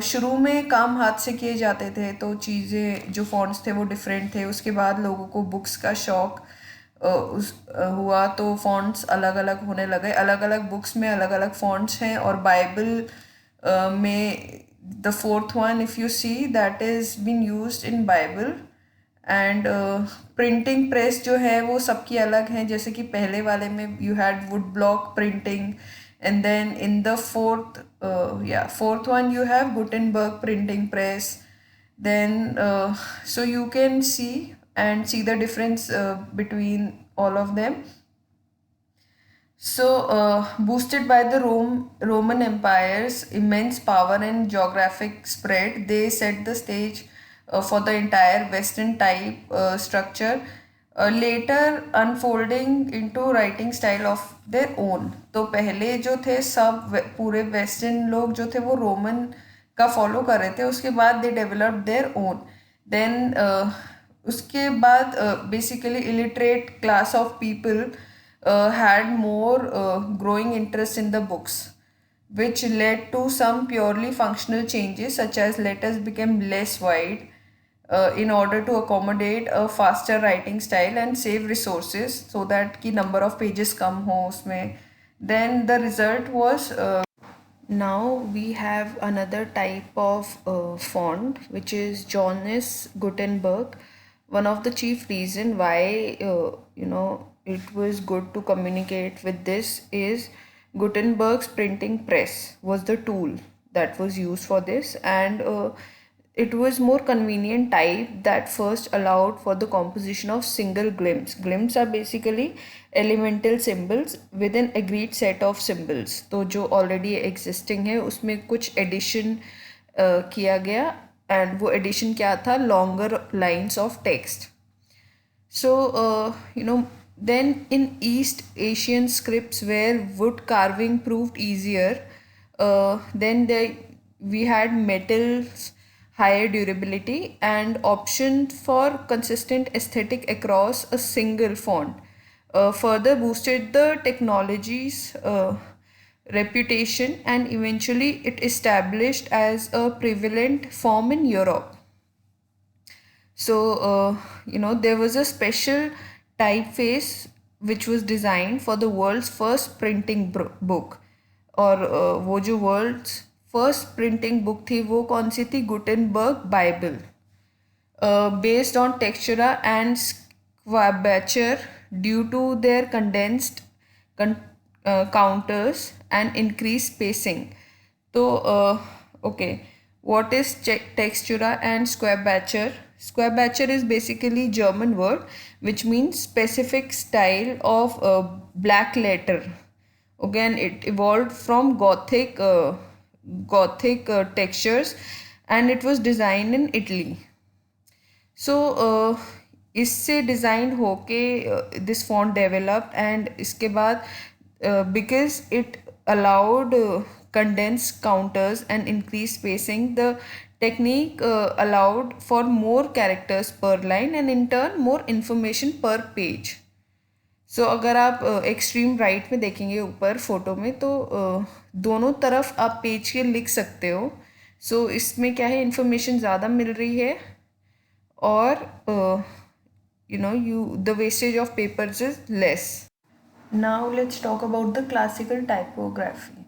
Speaker 1: शुरू में काम हाथ से किए जाते थे, तो चीज़ें जो फॉन्ट्स थे वो डिफरेंट थे. उसके बाद लोगों को बुक्स का शौक हुआ, तो फॉन्ट्स अलग अलग होने लगे. अलग अलग बुक्स में अलग अलग फॉन्ट्स हैं. और बाइबल में the fourth one, if you see, that is been used in Bible. And printing press जो है वो सबकी अलग हैं. जैसे कि पहले वाले में you had wood block printing, and then in the fourth one you have Gutenberg printing press. Then so you can see and see the difference between all of them. So, boosted by the Roman Empire's immense power and geographic spread, they set the stage for the entire Western type structure, later unfolding into writing style of their own. तो पहले जो थे सब पूरे western लोग जो थे वो रोमन का फॉलो कर रहे थे. उसके बाद they developed their own. Then उसके बाद basically illiterate class of people had more growing interest in the books, which led to some purely functional changes, such as letters became less wide in order to accommodate a faster writing style and save resources, so that ki number of pages kam ho usme. Then the result was now we have another type of font, which is Johannes Gutenberg. One of the chief reason why it was good to communicate with this is Gutenberg's printing press was the tool that was used for this. And it was more convenient type that first allowed for the composition of single glyphs. Glyphs are basically elemental symbols with an agreed set of symbols. तो जो already existing है उसमें कुछ addition किया गया, and वो addition क्या था, longer lines of text. So then in East Asian scripts where wood carving proved easier, then we had metals, higher durability, and option for consistent aesthetic across a single font. Further boosted the technology's reputation, and eventually it established as a prevalent form in Europe. So there was a special typeface which was designed for the world's first printing book. और वो जो world's first printing book थी वो कौन सी थी, Gutenberg Bible. Based on textura and schwabacher due to their condensed counters and increased spacing. तो okay, what is textura and squabature? Squabature is basically German word which means specific style of black letter. Again, it evolved from Gothic textures, and it was designed in Italy. So इससे design होके this font developed, and इसके बाद because it allowed condensed counters and increased spacing, the technique allowed for more characters per line and in turn more information per page. So अगर आप extreme right में देखेंगे ऊपर photo में, तो दोनों तरफ आप पेज के लिख सकते हो. सो इसमें क्या है, इंफॉर्मेशन ज़्यादा मिल रही है, और the wastage of papers is less. Now let's talk about the classical typography.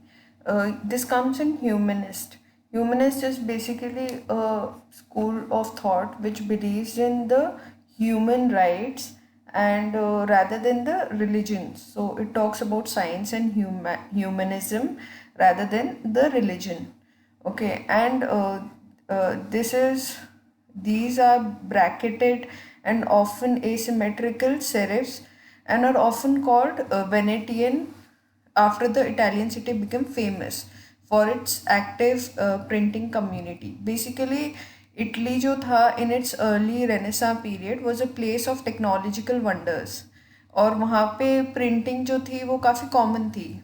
Speaker 1: This comes in humanist. Humanist is basically a school of thought which believes in the human rights and rather than the religion. So it talks about science and humanism rather than the religion. Okay, and this is these are bracketed and often asymmetrical serifs and are often called Venetian after the Italian city became famous for its active printing community. Basically, Italy जो था in its early Renaissance period was a place of technological wonders और वहाँ पे printing जो थी वो काफ़ी common थी.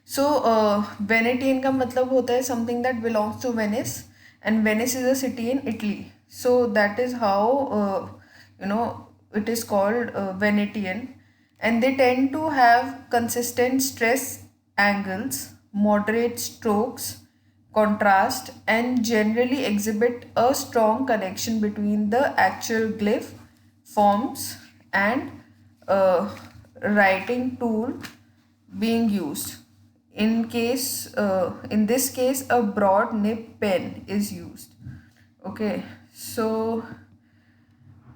Speaker 1: So, Venetian का मतलब होता है something that belongs to Venice, and Venice is a city in Italy. So that is how it is called Venetian, and they tend to have consistent stress angles, moderate strokes, contrast, and generally exhibit a strong connection between the actual glyph forms and uh, writing tool being used. In this case, a broad nib pen is used. Okay, so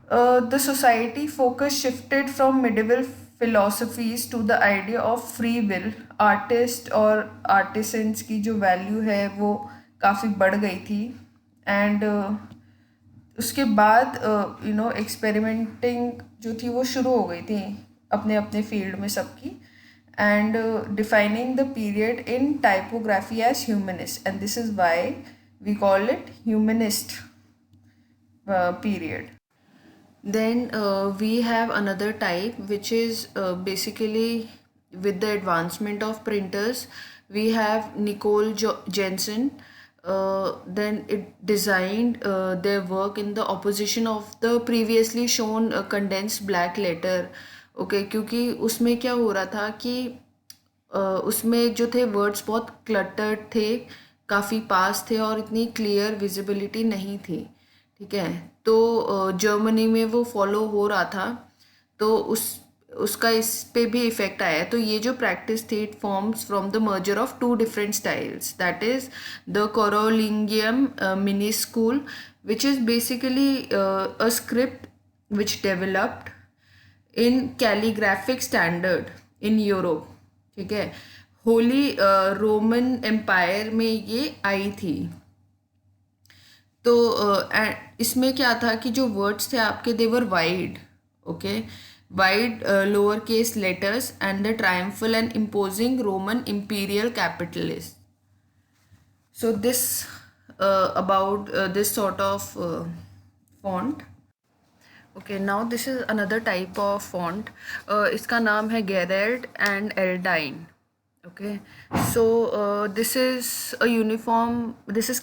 Speaker 1: the society focus shifted from medieval philosophies to the idea of free will. Artist और artisans की जो value है वो काफ़ी बढ़ गई थी, and उसके बाद एक्सपेरिमेंटिंग जो थी वो शुरू हो गई थी अपने अपने फील्ड में सबकी, and defining the period in typography as humanist, and this is why we call it humanist period. Then we have another type which is basically with the advancement of printers. We have Nicole Jensen. Then it designed their work in the opposition of the previously shown condensed black letter. Okay, क्योंकि उसमें क्या हो रहा था कि उसमें जो थे वर्ड्स बहुत क्लटर्ड थे, काफ़ी पास थे और इतनी क्लियर विजिबिलिटी नहीं थी. ठीक है, तो जर्मनी में वो फॉलो हो रहा था, तो उसका इस पे भी इफ़ेक्ट आया. तो ये जो प्रैक्टिस थी, it forms from the merger of two different styles, that is the Carolingian minuscule, which is basically a script which developed in calligraphic standard in Europe. ठीक है, होली रोमन एम्पायर में ये आई थी. तो इसमें क्या था कि जो वर्ड्स थे आपके, they were wide. Okay, wide lower case letters and the triumphal and imposing Roman imperial capitalis. So this about this sort of font. Okay, now this is another type of font. इसका नाम है Gerald and Eldine. Okay, so this is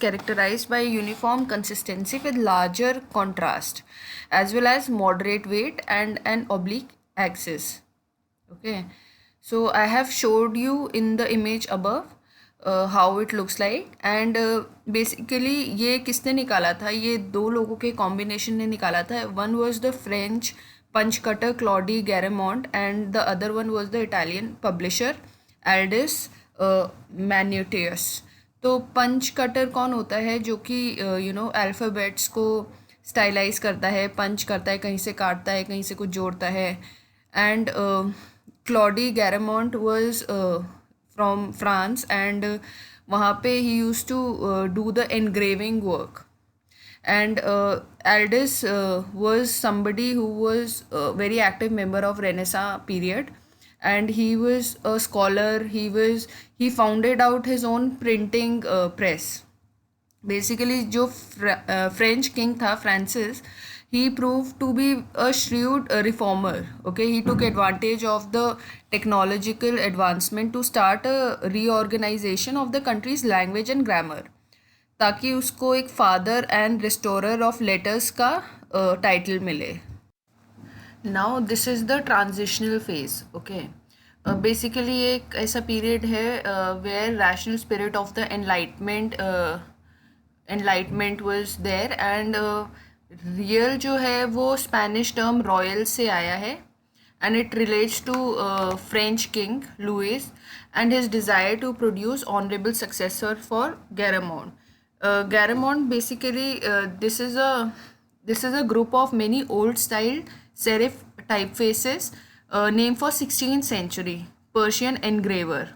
Speaker 1: characterized by uniform consistency with larger contrast as well as moderate weight and an oblique axis. Okay, so I have showed you in the image above how it looks like, and basically ये किसने निकाला था? ये दो लोगों के combination ने निकाला था. One was the French punch cutter Claudie Garamond and the other one was the Italian publisher Aldus Manutius. तो पंच कटर कौन होता है? जो कि अल्फ़ाबेट्स को स्टाइलाइज करता है, पंच करता है, कहीं से काटता है, कहीं से कुछ जोड़ता है. And Claude Garamond was from France, and वहाँ पे he used to do the engraving work. And Aldous was somebody who was a very active member of Renaissance period, and he was a scholar. He founded out his own printing press. Basically जो French king था Francis, he proved to be a shrewd reformer. Okay, he took advantage of the technological advancement to start a reorganization of the country's language and grammar, ताकि उसको एक father and restorer of letters का title मिले. Now this is the transitional phase. Okay, basically एक ऐसा period है where rational spirit of the enlightenment was there, and real जो है वो स्पेनिश टर्म रॉयल से आया है, and it relates to French King Louis and his desire to produce honorable successor for Garamond. Garamond basically this is a group of many old style serif typefaces named for 16th century Persian engraver.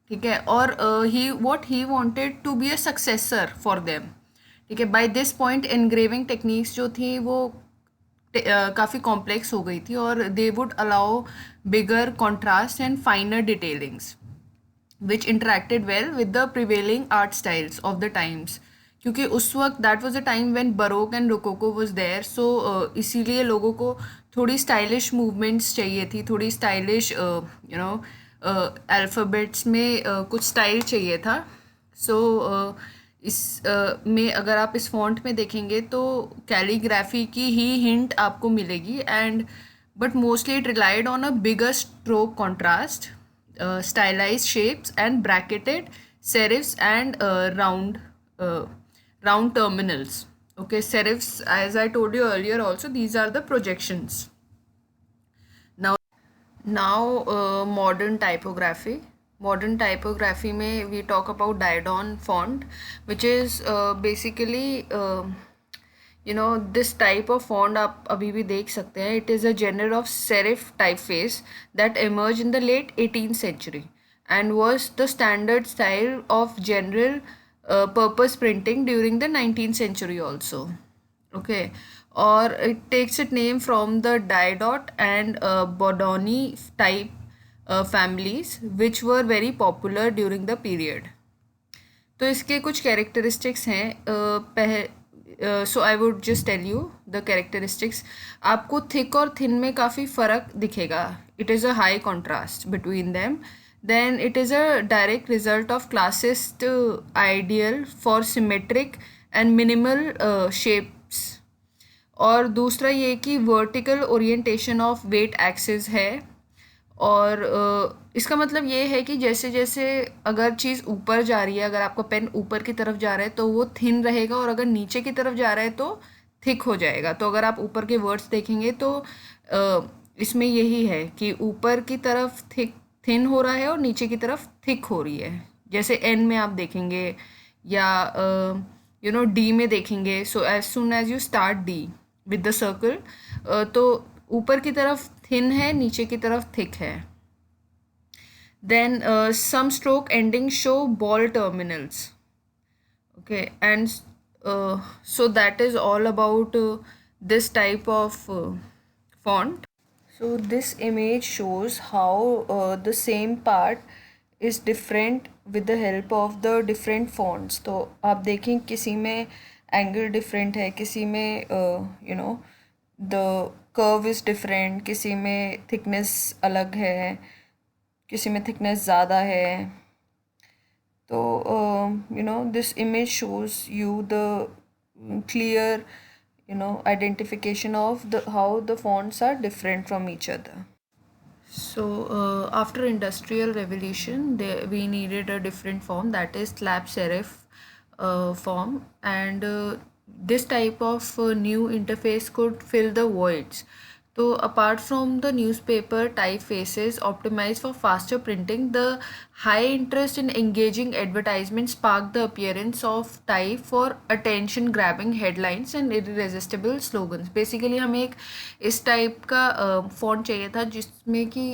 Speaker 1: ठीक है, और he what he wanted to be a successor for them. ठीक है, by this point engraving techniques जो थी वो काफ़ी complex हो गई थी, और they would allow bigger contrast and finer detailings which interacted well with the prevailing art styles of the times. क्योंकि उस वक्त that was the time when baroque and rococo was there, so इसीलिए लोगों को थोड़ी स्टाइलिश मूवमेंट्स चाहिए थी, थोड़ी स्टाइलिश अल्फ़ाबेट्स में कुछ स्टाइल चाहिए था. सो इस में अगर आप इस फॉन्ट में देखेंगे तो कैलीग्राफी की ही हिंट आपको मिलेगी, and but mostly it relied on a bigger stroke contrast, stylized shapes and bracketed serifs and round terminals. Okay, serifs, as I told you earlier also, these are the projections. Now modern typography. Modern typography में we talk about Diadon font, which is basically this type of font आप अभी भी देख सकते हैं. It is a genre of serif typeface that emerged in the late 18th century and was the standard style of general purpose printing during the 19th century also. Okay, or it takes its name from the Diodot and Bodoni type families which were very popular during the period. तो इसके कुछ characteristics हैं. So I would just tell you the characteristics. आपको thick और thin में काफ़ी फ़र्क दिखेगा. It is a high contrast between them. Then it is a direct result of classicist ideal for symmetric and minimal shapes. और दूसरा ये कि vertical orientation of weight axis है, और इसका मतलब ये है कि जैसे जैसे अगर चीज़ ऊपर जा रही है, अगर आपका पेन ऊपर की तरफ जा रहा है तो वो थिन रहेगा, और अगर नीचे की तरफ जा रहा है तो थिक हो जाएगा. तो अगर आप ऊपर के वर्ड्स देखेंगे तो इसमें यही है कि ऊपर की तरफ थिन हो रहा है और नीचे की तरफ थिक हो रही है. जैसे एन में आप देखेंगे, या डी में देखेंगे. So as soon as you start D with the circle, तो ऊपर की तरफ थिन है, नीचे की तरफ थिक है. Then some stroke endings show ball terminals. Okay, and so that is all about this type of font. So this image shows how the same part is different with the help of the different fonts. तो आप देखें किसी में angle different है, किसी में the curve is different, किसी में थिकनेस अलग है, किसी में थिकनेस ज़्यादा है. तो this image shows you the clear identification of how the fonts are different from each other. So after industrial revolution we needed a different form, that is slab serif form, and this type of new interface could fill the voids. So apart from the newspaper typefaces optimized for faster printing, the high interest in engaging advertisements sparked the appearance of type for attention grabbing headlines and irresistible slogans. Basically हमें एक इस type का font चाहिए था जिसमें कि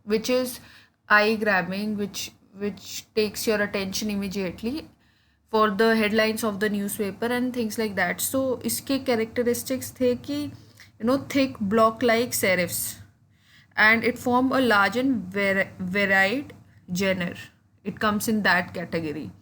Speaker 1: which is eye grabbing, which takes your attention immediately for the headlines of the newspaper and things like that. So इसके characteristics थे कि thick block-like serifs, and it form a large and varied genre. It comes in that category.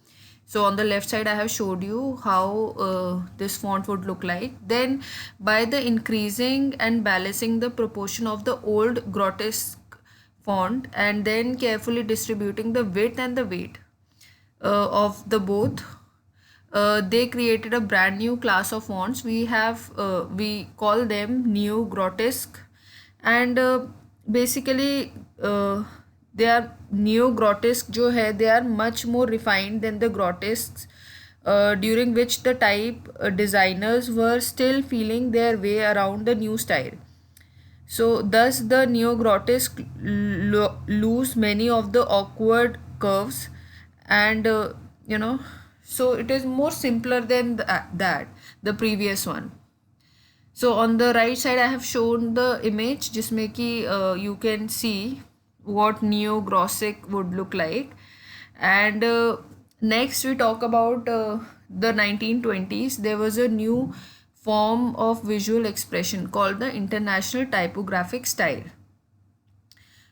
Speaker 1: So on the left side I have showed you how this font would look like. Then by the increasing and balancing the proportion of the old grotesque font and then carefully distributing the width and the weight of the both, they created a brand new class of fonts. We call them neo grotesque, and basically they are neo grotesque जो है, they are much more refined than the grotesques, during which the type designers were still feeling their way around the new style. So thus the neo-Grotesque lose many of the awkward curves, and so it is more simpler than the previous one. So on the right side I have shown the image जिसमें कि you can see what neo-Gothic would look like. And next we talk about the 1920s. There was a new form of visual expression called the International Typographic Style.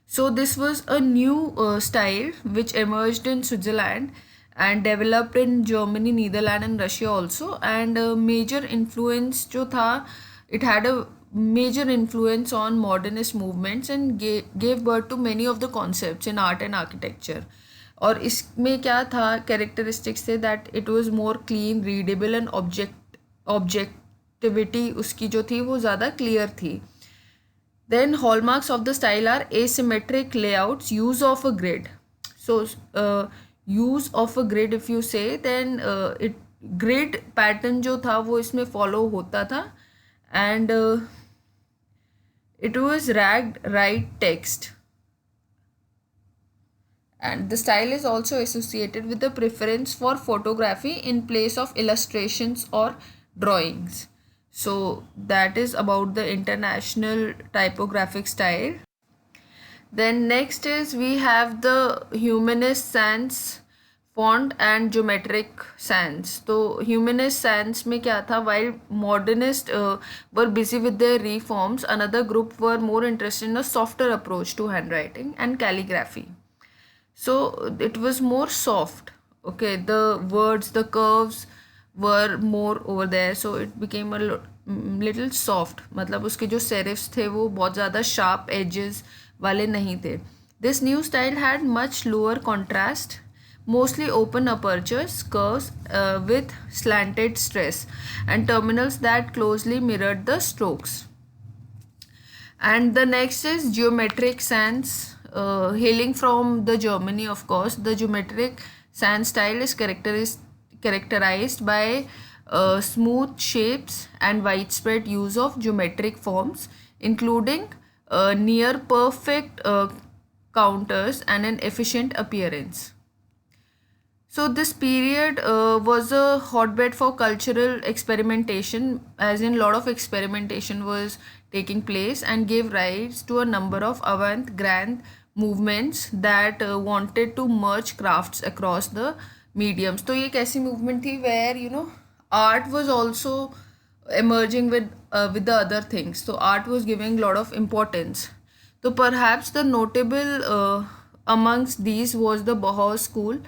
Speaker 1: So this was a new style which emerged in Switzerland and developed in Germany, Netherlands and Russia also. And major influence जो था, it had a major influence on modernist movements and gave birth to many of the concepts in art and architecture. और इसमें क्या था characteristics थे that it was more clean, readable and objectivity उसकी जो थी वो ज़्यादा clear थी. Then hallmarks of the style are asymmetric layouts, use of a grid. So use of a grid if you say, then it grid pattern जो था वो इसमें follow होता था. And it was ragged right text. And the style is also associated with the preference for photography in place of illustrations or drawings. So that is about the international typographic style. Then next is we have the humanist sans font and geometric sans. So humanist sans में क्या था, while modernists were busy with their reforms, another group were more interested in a softer approach to handwriting and calligraphy. So it was more soft. Okay, the words, the curves were more over there, so it became a little soft. मतलब उसके जो serifs थे वो बहुत ज़्यादा sharp edges वाले नहीं थे. This new style had much lower contrast, mostly open apertures, curves with slanted stress, and terminals that closely mirrored the strokes. And the next is geometric sans, hailing from the Germany, of course. The geometric sans style is characterized by smooth shapes and widespread use of geometric forms, including near perfect counters and an efficient appearance. So this period was a hotbed for cultural experimentation, as in a lot of experimentation was taking place, and gave rise to a number of avant-garde movements that wanted to merge crafts across the mediums. तो ये एक ऐसी movement थी where art was also emerging with the other things. So art was giving a lot of importance. So perhaps the notable amongst these was the Bauhaus school,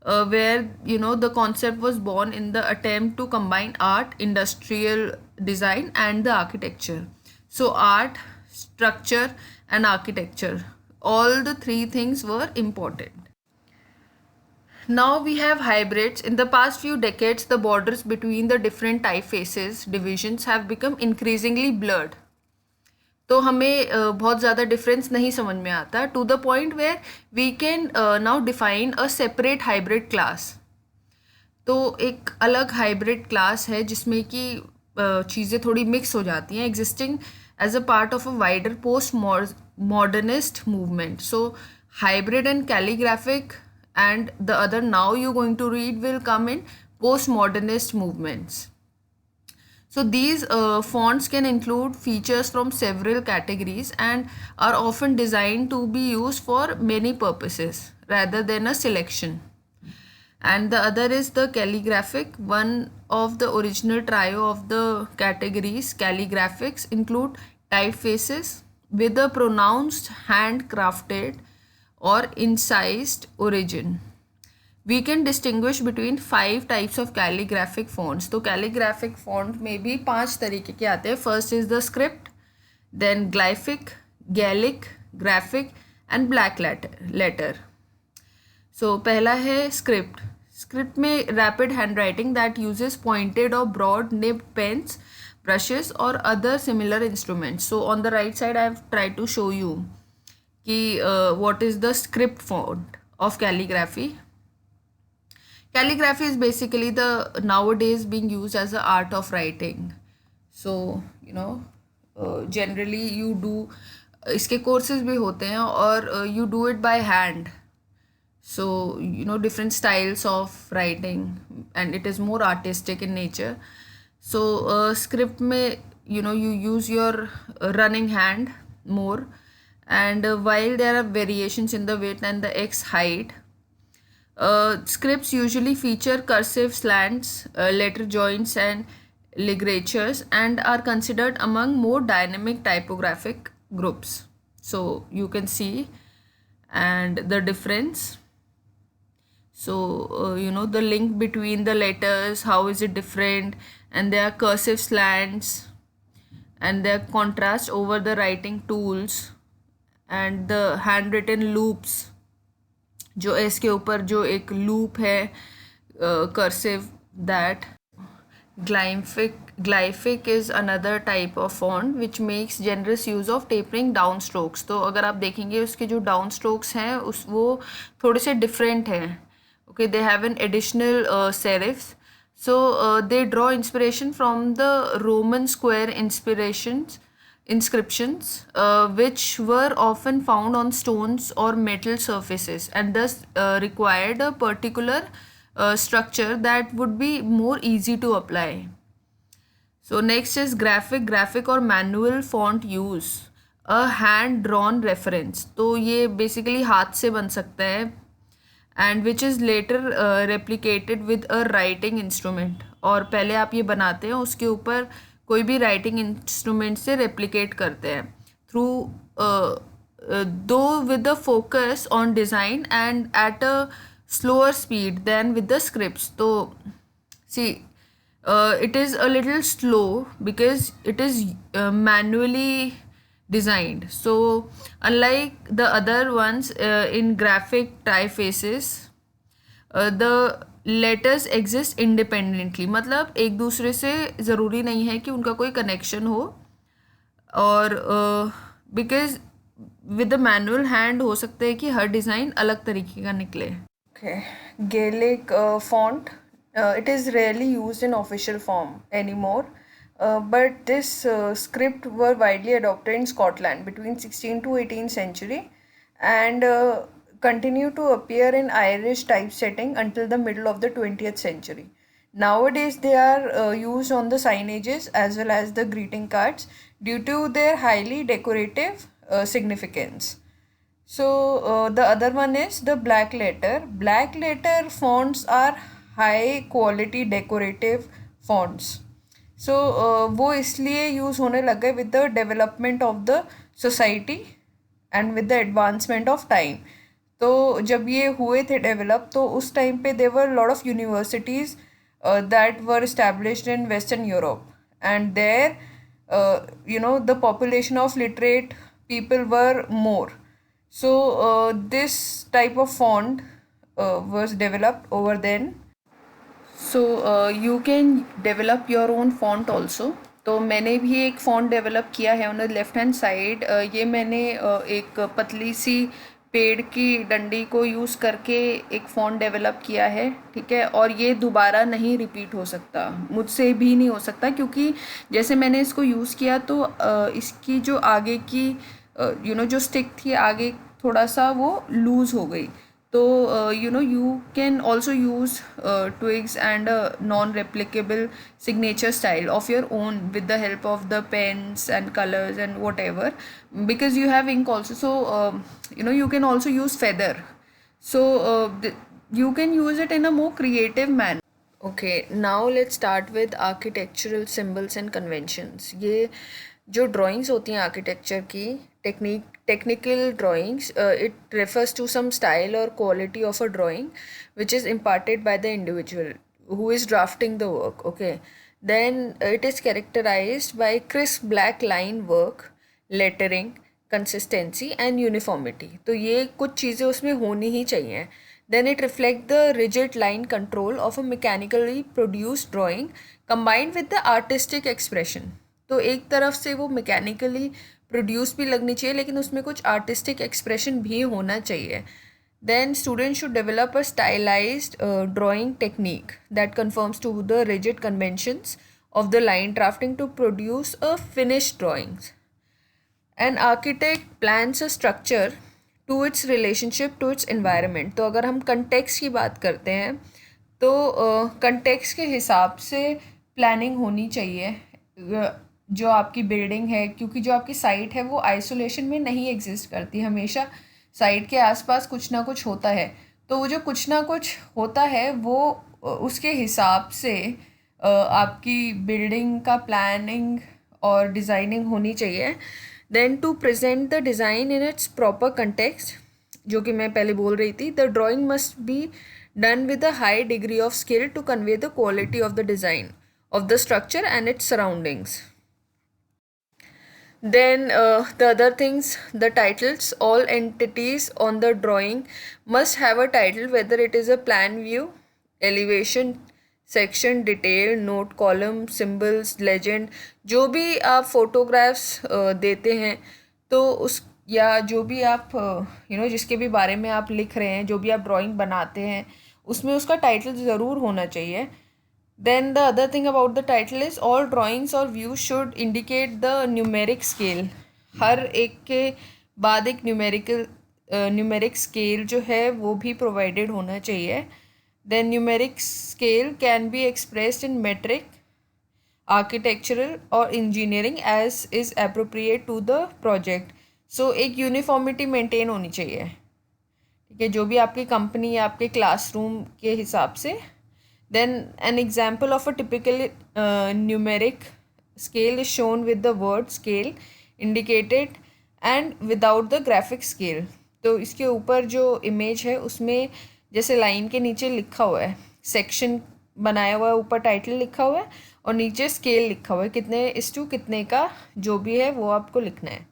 Speaker 1: where the concept was born in the attempt to combine art, industrial design and the architecture. So art, structure and architecture, all the three things were important. Now we have hybrids. In the past few decades, the borders between the different typefaces divisions have become increasingly blurred. तो हमें बहुत ज़्यादा difference नहीं समझ में आता, to the point where we can now define a separate hybrid class. तो एक अलग हाइब्रिड क्लास है जिसमें कि चीज़ें थोड़ी मिक्स हो जाती हैं, existing as a part of a wider post modernist movement. So hybrid and calligraphic and the other now you're going to read will come in postmodernist movements. So these fonts can include features from several categories and are often designed to be used for many purposes rather than a selection. And the other is the calligraphic. One of the original trio of the categories calligraphics include typefaces with a pronounced handcrafted or incised origin. We can distinguish between 5 types of calligraphic fonts. तो calligraphic font में भी 5 तरीके के आते हैं. First is the script, then glyphic, Gallic, graphic and black letter. So पहला है script. Script में rapid handwriting that uses pointed or broad nibbed pens, brushes or other similar instruments. So on the right side I have tried to show you what is the script font of calligraphy. Calligraphy is basically the nowadays being used as the art of writing. So generally you do, इसके courses भी होते हैं और you do it by hand. So different styles of writing, and it is more artistic in nature. So script में you use your running hand more, and while there are variations in the width and the x height, scripts usually feature cursive slants, letter joints and ligatures, and are considered among more dynamic typographic groups. So you can see and the difference. So the link between the letters, how is it different, and there are cursive slants, and there are contrast over the writing tools, and the handwritten loops, जो S के ऊपर जो एक loop है cursive, that. Glyphic is another type of font which makes generous use of tapering down strokes. तो अगर आप देखेंगे उसके जो down strokes हैं वो थोड़े से different हैं. Okay, they have an additional serifs. So they draw inspiration from the Roman square inscriptions, which were often found on stones or metal surfaces, and thus required a particular structure that would be more easy to apply. So next is graphic or manual font use, a hand drawn reference. तो ये basically हाथ से बन सकता है, and which is later replicated with a writing instrument. और पहले आप ये बनाते हैं, उसके ऊपर कोई भी writing instrument से replicate करते हैं through though with the focus on design and at a slower speed than with the scripts. So see, it is a little slow because it is manually designed. So unlike the other ones, in graphic typefaces, the letters exist independently. मतलब एक दूसरे से ज़रूरी नहीं है कि उनका कोई कनेक्शन हो, और because with the manual hand हो सकता है कि हर डिज़ाइन अलग तरीके का निकले. Okay, Gaelic font. It is rarely used in official form anymore, but this script were widely adopted in Scotland between 16th to 18th century, and continue to appear in Irish typesetting until the middle of the 20th century. Nowadays, they are used on the signages as well as the greeting cards due to their highly decorative significance. So the other one is the black letter. Black letter fonts are high quality decorative fonts. So वो इसलिए use होने लगे with the development of the society and with the advancement of time. तो जब ये हुए थे develop, तो उस टाइम पे there were a lot of universities that were established in Western Europe, and there the population of literate people were more. So this type of font was developed over then. So you can develop your own font also. तो मैंने भी एक font develop किया है on the left hand side. ये मैंने एक पतली सी पेड़ की डंडी को यूज़ करके एक फ़ॉन्ट डेवलप किया है, ठीक है. और ये दोबारा नहीं रिपीट हो सकता, मुझसे भी नहीं हो सकता, क्योंकि जैसे मैंने इसको यूज़ किया तो इसकी जो आगे की जो स्टिक थी आगे थोड़ा सा वो लूज़ हो गई. तो you can also use twigs and a non-replicable signature style of your own with the help of the pens and colors and whatever, because you have ink also. So you can also use feather. So you can use it in a more creative manner. Okay, now let's start with architectural symbols and conventions. ये जो drawings होती हैं architecture की technical drawings, it refers to some style or quality of a drawing which is imparted by the individual who is drafting the work. Okay, then it is characterized by crisp black line work, lettering, consistency and uniformity. तो ये कुछ चीज़ें उसमें होनी ही चाहिए. Then it reflects the rigid line control of a mechanically produced drawing combined with the artistic expression. तो एक तरफ से वो mechanically प्रोड्यूस भी लगनी चाहिए, लेकिन उसमें कुछ आर्टिस्टिक एक्सप्रेशन भी होना चाहिए. Then student should develop a stylised drawing technique that conforms to the rigid conventions of the line drafting to produce a finished drawings. An architect plans a structure to its relationship to its environment. तो अगर हम context की बात करते हैं तो context के हिसाब से प्लानिंग होनी चाहिए जो आपकी बिल्डिंग है, क्योंकि जो आपकी साइट है वो आइसोलेशन में नहीं एग्जिस्ट करती, हमेशा साइट के आसपास कुछ ना कुछ होता है। तो वो जो कुछ ना कुछ होता है वो उसके हिसाब से आपकी बिल्डिंग का प्लानिंग और डिज़ाइनिंग होनी चाहिए। Then to present the design in its proper context, जो कि मैं पहले बोल रही थी, the drawing must be done with a high degree of skill to convey the quality of the design of the structure and its surroundings. Then the other things, the titles, all entities on the drawing must have a title, whether it is a plan view, elevation, section, detail, note, column, symbols, legend, जो भी आप photographs देते हैं तो उस या जो भी आप जिसके भी बारे में आप लिख रहे हैं, जो भी आप ड्राइंग बनाते हैं उसमें उसका टाइटल ज़रूर होना चाहिए। Then the other thing about the title is all drawings or views should indicate the numeric scale. हर एक के बाद एक numeric scale जो है वो भी provided होना चाहिए. Then numeric scale can be expressed in metric, architectural or engineering as is appropriate to the project. So एक uniformity maintain होनी चाहिए, ठीक है, जो भी आपकी कंपनी या आपके क्लासरूम के हिसाब से। Then an example of a typical numeric scale is shown with the word scale indicated and without the graphic scale. तो इसके ऊपर जो इमेज है उसमें जैसे लाइन के नीचे लिखा हुआ है, सेक्शन बनाया हुआ है, ऊपर टाइटल लिखा हुआ है और नीचे स्केल लिखा हुआ है, कितने इस टू कितने का जो भी है वो आपको लिखना है।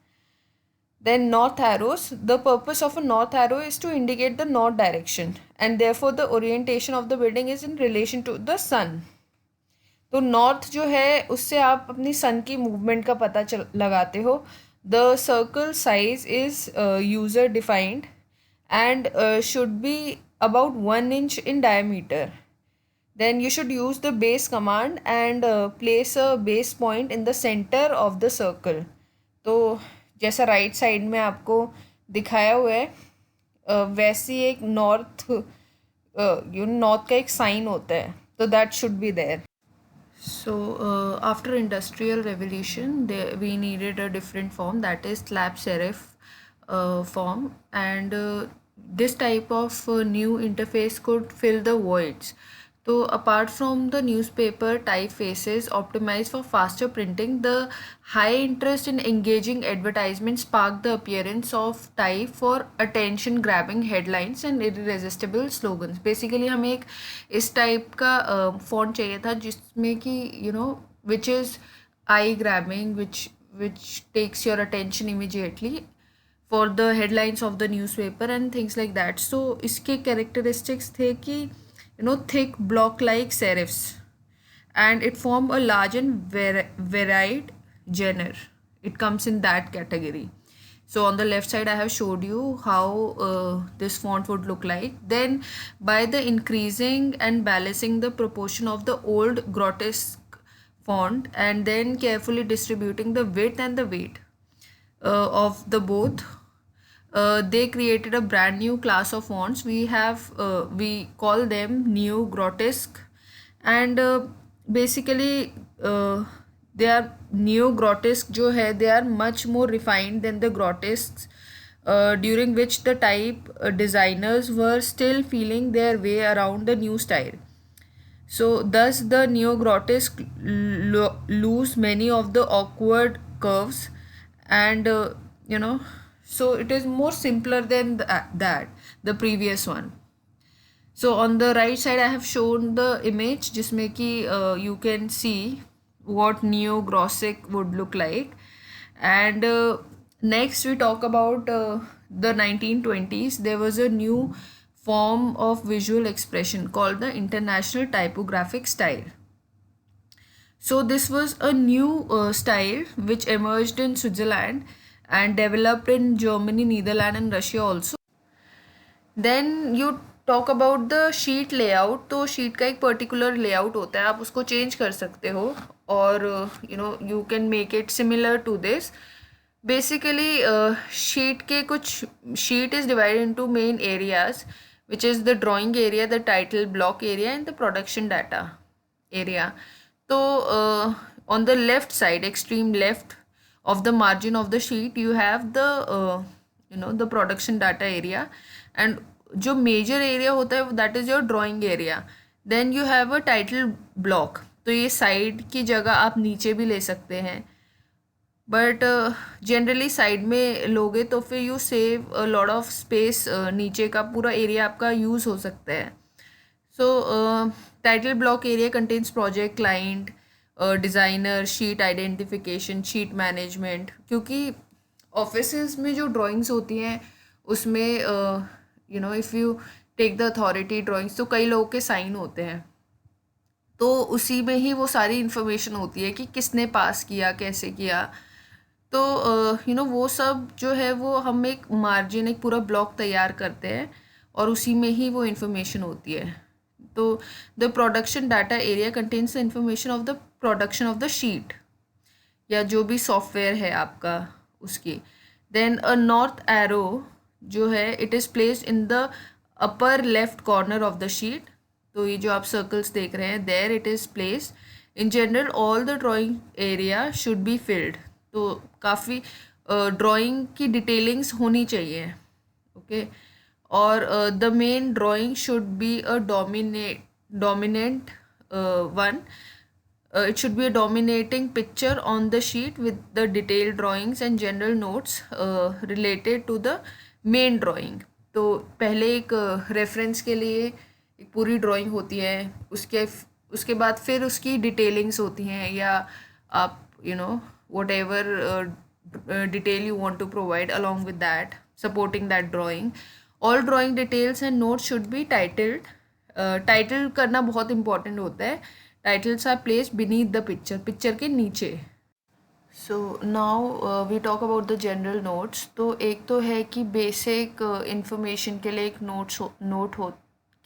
Speaker 1: Then north arrows, the purpose of a north arrow is to indicate the north direction and therefore the orientation of the building is in relation to the sun. तो नॉर्थ जो है उससे आप अपनी सन की मूवमेंट का पता लगाते हो। The circle size is user defined and should be about 1 inch in diameter. Then you should use the base command and place a base point in the center of the circle. तो जैसा right side में आपको दिखाया हुआ है वैसी एक north का एक साइन होता है, तो that should be there. So after industrial revolution we needed a different form, that is slab serif form, and this type of new interface could fill the voids. So apart from the newspaper typefaces optimized for faster printing, the high interest in engaging advertisements sparked the appearance of type for attention grabbing headlines and irresistible slogans. Basically हमें एक इस type का font चाहिए था जिसमें कि which is eye grabbing, which takes your attention immediately for the headlines of the newspaper and things like that. So इसके characteristics थे कि thick block like serifs, and it form a large and varied genre. It comes in that category. So on the left side I have showed you how this font would look like. Then by the increasing and balancing the proportion of the old grotesque font and then carefully distributing the width and the weight of the both, they created a brand new class of fonts. We call them neo grotesque, and basically they are neo grotesque जो है they are much more refined than the grotesques, during which the type designers were still feeling their way around the new style. So thus the neo grotesque lose many of the awkward curves and so it is more simpler than that the previous one. So on the right side I have shown the image जिसमें कि you can see what neo grotesque would look like. And next we talk about the 1920s. There was a new form of visual expression called the international typographic style. So this was a new style which emerged in Switzerland and developed in Germany, Netherlands and Russia also. Then you talk about the sheet layout, तो sheet का एक particular layout होता है, आप उसको change कर सकते हो और you can make it similar to this. Basically sheet के कुछ, sheet is divided into main areas which is the drawing area, the title block area and the production data area. तो on the left side, extreme left of the margin of the sheet, you have the the production data area, and जो major area होता है that is your drawing area. Then you have a title block, तो ये side की जगह आप नीचे भी ले सकते हैं, बट जनरली साइड में लोगे तो फिर you save a lot of space, नीचे का पूरा एरिया आपका यूज़ हो सकता है. So title block area contains project, client, designer, sheet identification, sheet management, क्योंकि ऑफिसेज में जो ड्राइंग्स होती हैं उसमें if you take the authority drawings, तो कई लोगों के साइन होते हैं, तो उसी में ही वो सारी इन्फॉर्मेशन होती है कि किसने पास किया, कैसे किया. तो वो सब जो है वो हम एक मार्जिन, एक पूरा ब्लॉक तैयार करते हैं और उसी में ही वो इन्फॉर्मेशन होती है. तो the production data area contains the information of the production of the sheet, या जो भी सॉफ्टवेयर है आपका उसकी. देन अ नॉर्थ एरो जो है, it is placed in the upper left corner of the sheet. तो ये जो आप सर्कल्स देख रहे हैं, there it is placed. In general all the drawing area should be filled. तो काफ़ी ड्राइंग की डिटेलिंग्स होनी चाहिए, ओके. और the main drawing should be a dominant one. It should be a dominating picture on the sheet with the detailed drawings and general notes related to the main drawing. तो पहले एक reference के लिए एक पूरी drawing होती है, उसके बाद फिर उसकी डिटेलिंग्स होती हैं, या आप whatever detail you want to provide along with that, supporting that drawing. All drawing details and notes should be titled. Title करना बहुत इंपॉर्टेंट होता है. Titles are placed beneath the picture, picture के नीचे. So now we talk about the general notes. तो एक तो है कि बेसिक इंफॉर्मेशन के लिए एक नोट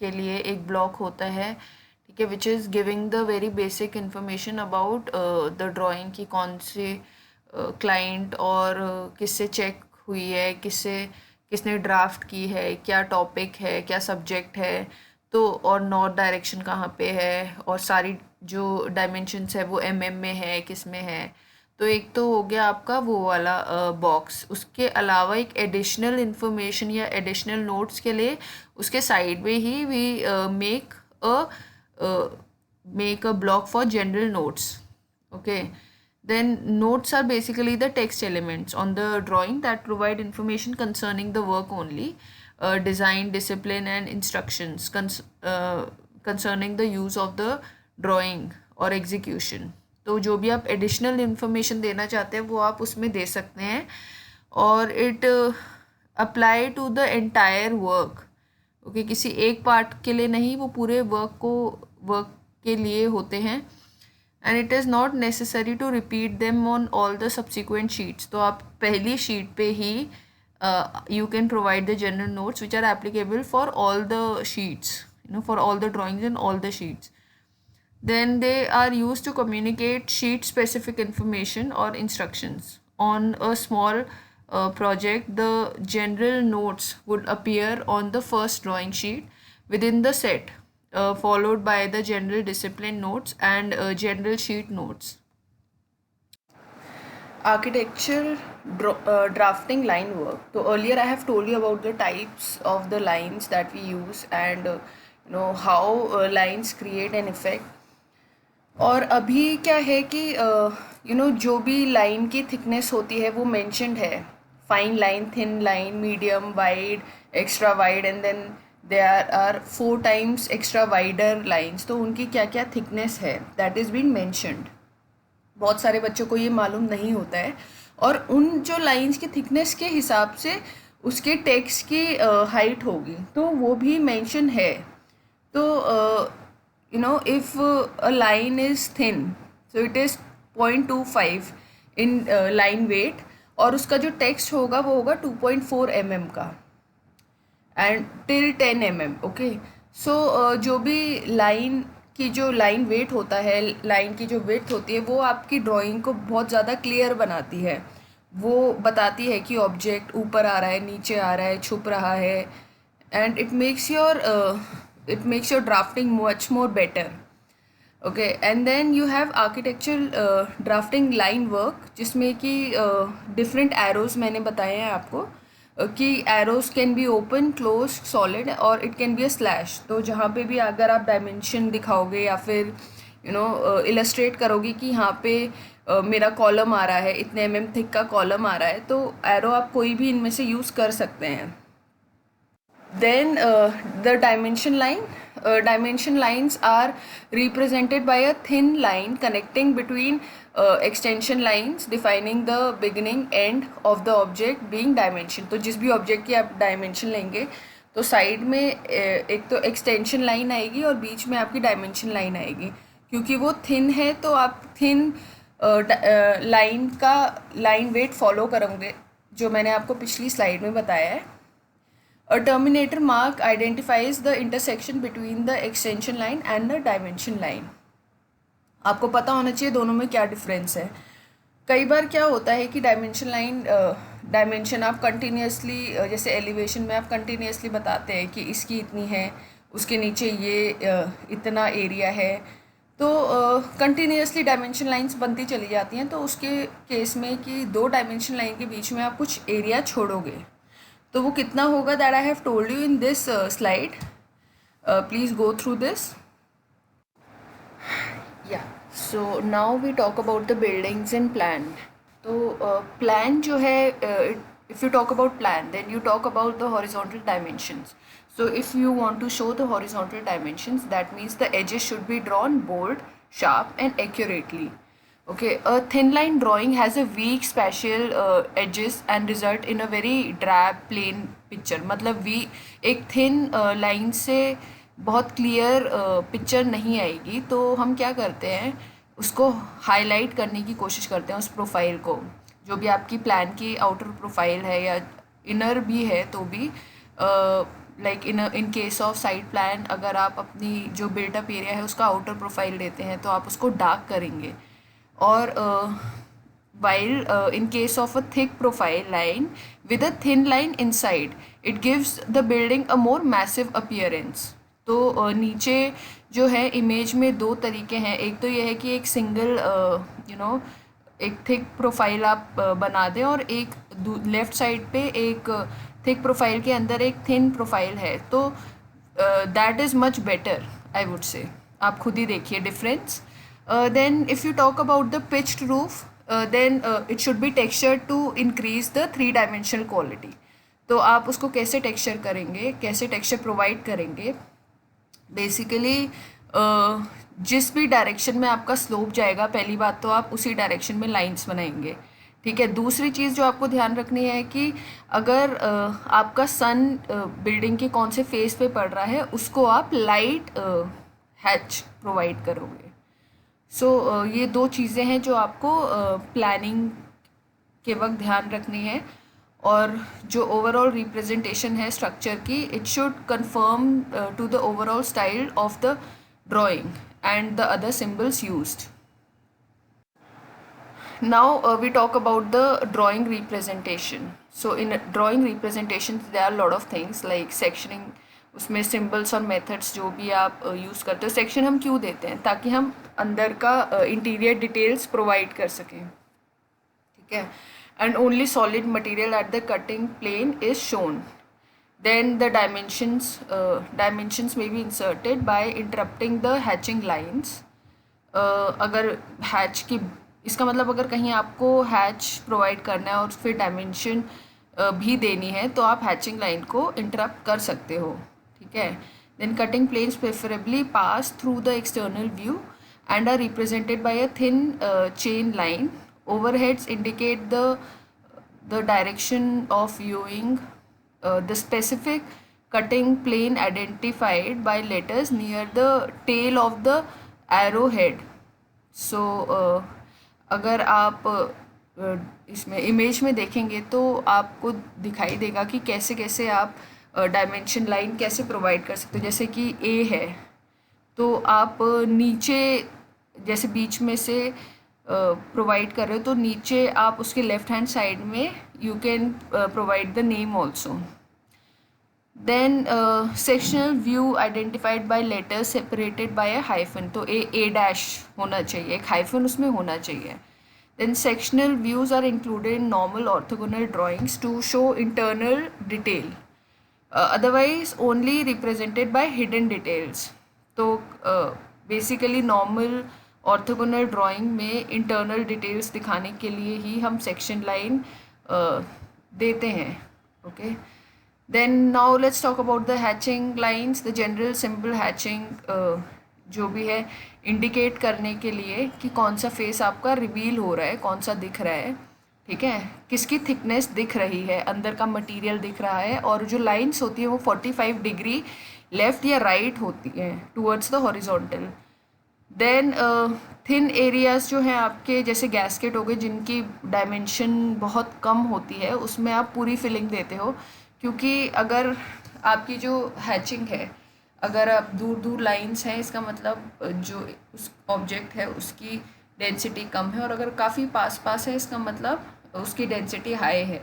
Speaker 1: के लिए एक ब्लॉक होता है, ठीक है, which is giving the very basic information about the drawing की कौन से क्लाइंट और किससे चेक हुई है, किसने ड्राफ्ट की है, क्या टॉपिक है, क्या सब्जेक्ट है, तो और नॉर्थ डायरेक्शन कहाँ पे है, और सारी जो डायमेंशंस है वो में है, किस में है. तो एक तो हो गया आपका वो वाला बॉक्स. उसके अलावा एक एडिशनल इन्फॉर्मेशन या एडिशनल नोट्स के लिए उसके साइड में ही we make a block for general notes, okay. Then notes are basically the text elements on the drawing that provide information concerning the work only, design, discipline and instructions concerning the use of the drawing or execution. तो जो भी आप additional information देना चाहते हैं वो आप उसमें दे सकते हैं, और it apply to the entire work, okay. किसी एक पार्ट के लिए नहीं, वो पूरे वर्क के लिए होते हैं. And it is not necessary to repeat them on all the subsequent sheets. तो आप पहली शीट पे ही you can provide the general notes which are applicable for all the sheets, for all the drawings and all the sheets. Then they are used to communicate sheet specific information or instructions. On a small project, the general notes would appear on the first drawing sheet within the set, followed by the general discipline notes and general sheet notes. Architecture drafting line work. So earlier I have told you about the types of the lines that we use and how lines create an effect. और अभी क्या है कि जो भी line की thickness होती है वो मेंशन्ड है. Fine line, thin line, medium, wide, extra wide, and then there are 4 times extra wider lines. तो उनकी क्या क्या थिकनेस है दैट इज़ बीन मेंशन्ड. बहुत सारे बच्चों को ये मालूम नहीं होता है, और उन जो लाइंस की थिकनेस के हिसाब से उसके टेक्स्ट की हाइट होगी, तो वो भी मेंशन है. तो if a line is thin, so it is 0.25 in line weight, और उसका जो टेक्स्ट होगा वो होगा 2.4 mm का. And till 10 mm. ओके, सो जो भी लाइन की जो लाइन वेट होता है, लाइन की जो विड्थ होती है, वो आपकी ड्राइंग को बहुत ज़्यादा क्लियर बनाती है। वो बताती है कि ऑब्जेक्ट ऊपर आ रहा है, नीचे आ रहा है, छुप रहा है, and it makes your drafting much more better. Okay, and then you have architectural drafting line work, जिसमें कि डिफरेंट एरोज मैंने बताए हैं आपको कि arrows can be open, close, solid, और it can be a slash. तो जहाँ पे भी अगर आप डायमेंशन दिखाओगे या फिर इलस्ट्रेट करोगे कि यहाँ पे मेरा कॉलम आ रहा है, इतने थिक का कॉलम आ रहा है, तो एरो आप कोई भी इनमें से यूज़ कर सकते हैं। Then the dimension lines are represented by a thin line connecting between extension lines, defining the beginning end of the object being dimension. तो जिस भी ऑब्जेक्ट की आप डायमेंशन लेंगे तो साइड में एक तो एक्सटेंशन लाइन आएगी और बीच में आपकी डायमेंशन लाइन आएगी। क्योंकि वो थिन है तो आप थिन लाइन वेट फॉलो करोगे, जो मैंने आपको पिछली स्लाइड में बताया है। A terminator mark identifies the intersection between the extension line and the dimension line. आपको पता होना चाहिए दोनों में क्या डिफरेंस है। कई बार क्या होता है कि डायमेंशन आप कंटिन्यूसली, जैसे एलिवेशन में आप कंटिन्यूसली बताते हैं कि इसकी इतनी है, उसके नीचे ये इतना एरिया है, तो कंटिन्यूसली डायमेंशन लाइंस बनती चली जाती हैं। तो उसके केस में कि 2 डायमेंशन लाइन के बीच में आप कुछ एरिया छोड़ोगे, तो वो कितना होगा, that I have told you in this slide. Please go through this. या so now we talk about the buildings in plan. तो प्लान जो है, if you talk about plan then you talk about the horizontal dimensions. So if you want to show the horizontal dimensions, that means the edges should be drawn bold, sharp and accurately. Okay, a thin line drawing has a weak spatial edges and result in a very drab plain picture. मतलब एक thin line से बहुत clear picture नहीं आएगी, तो हम क्या करते हैं, उसको highlight करने की कोशिश करते हैं, उस प्रोफाइल को, जो भी आपकी प्लान की आउटर प्रोफाइल है या इनर भी है तो भी like in case of side plan, अगर आप अपनी जो बिल्टअप एरिया है उसका आउटर प्रोफाइल लेते हैं तो आप उसको डार्क करेंगे। और while in case of a thick profile line with a thin line inside, it gives the building a more massive appearance. तो नीचे जो है इमेज में 2 तरीके हैं। एक तो ये है कि एक सिंगल एक थिक प्रोफाइल आप बना दें और एक लेफ़्ट साइड पे एक थिक प्रोफाइल के अंदर एक थिन प्रोफाइल है, तो that is much better, I would say. आप खुद ही देखिए difference. Then if you talk about the pitched roof, then it should be textured to increase the 3 dimensional quality. तो आप उसको कैसे टेक्सचर करेंगे, कैसे टेक्सचर प्रोवाइड करेंगे, बेसिकली जिस भी डायरेक्शन में आपका स्लोप जाएगा, पहली बात तो आप उसी डायरेक्शन में लाइंस बनाएंगे, ठीक है। दूसरी चीज़ जो आपको ध्यान रखनी है कि अगर आपका सन बिल्डिंग के कौन से फेस पे पड़ रहा है, उसको आप लाइट हैच प्रोवाइड करोगे। सो ये 2 चीज़ें हैं जो आपको प्लानिंग के वक्त ध्यान रखनी है। और जो ओवरऑल रिप्रेजेंटेशन है स्ट्रक्चर की, it should conform to the overall style of the drawing and the other symbols used. Now we talk about the drawing representation. So in drawing representations there are a lot of things like sectioning, उसमें symbols और methods जो भी आप use करते हो। Section हम क्यों देते हैं, ताकि हम अंदर का इंटीरियर डिटेल्स प्रोवाइड कर सकें, ठीक है। And only solid material at the cutting plane is shown. Then the dimensions may be inserted by interrupting the hatching lines. अगर हैच की, इसका मतलब अगर कहीं आपको हैच प्रोवाइड करना है और फिर डायमेंशन भी देनी है, तो आप हैचिंग लाइन को इंटरप्ट कर सकते हो, ठीक है। Then cutting planes preferably pass through the external view and are represented by a thin chain line. Overheads indicate the direction of viewing. The specific cutting plane identified by letters near the tail of the arrowhead. So अगर आप इसमें image में देखेंगे तो आपको दिखाई देगा कि कैसे कैसे आप डायमेंशन लाइन कैसे प्रोवाइड कर सकते हो। जैसे कि ए है तो आप नीचे जैसे बीच में से प्रोवाइड कर रहे हो तो नीचे आप उसके लेफ्ट हैंड साइड में you can provide the name also. Then sectional view identified by letters separated by a hyphen, तो ए डैश होना चाहिए, एक हाइफन उसमें होना चाहिए। Then sectional views are included in normal orthogonal drawings to show internal detail, otherwise only represented by hidden details। तो basically normal orthogonal drawing में internal details दिखाने के लिए ही हम सेक्शन लाइन देते हैं। Okay, then now let's talk about the hatching lines. The general simple hatching जो भी है इंडिकेट करने के लिए कि कौन सा फेस आपका रिवील हो रहा है, कौन सा दिख रहा है, ठीक है, किसकी थिकनेस दिख रही है, अंदर का मटेरियल दिख रहा है, और जो लाइंस होती है वो 45 डिग्री लेफ़्ट या राइट होती है towards the horizontal. Then thin areas जो हैं आपके, जैसे गैस्केट हो गए जिनकी डायमेंशन बहुत कम होती है, उसमें आप पूरी फिलिंग देते हो, क्योंकि अगर आपकी जो हैचिंग है, अगर आप दूर दूर लाइंस हैं, इसका मतलब जो उस ऑब्जेक्ट है उसकी डेंसिटी कम है, और अगर काफ़ी पास पास है इसका मतलब उसकी डेंसिटी हाई है,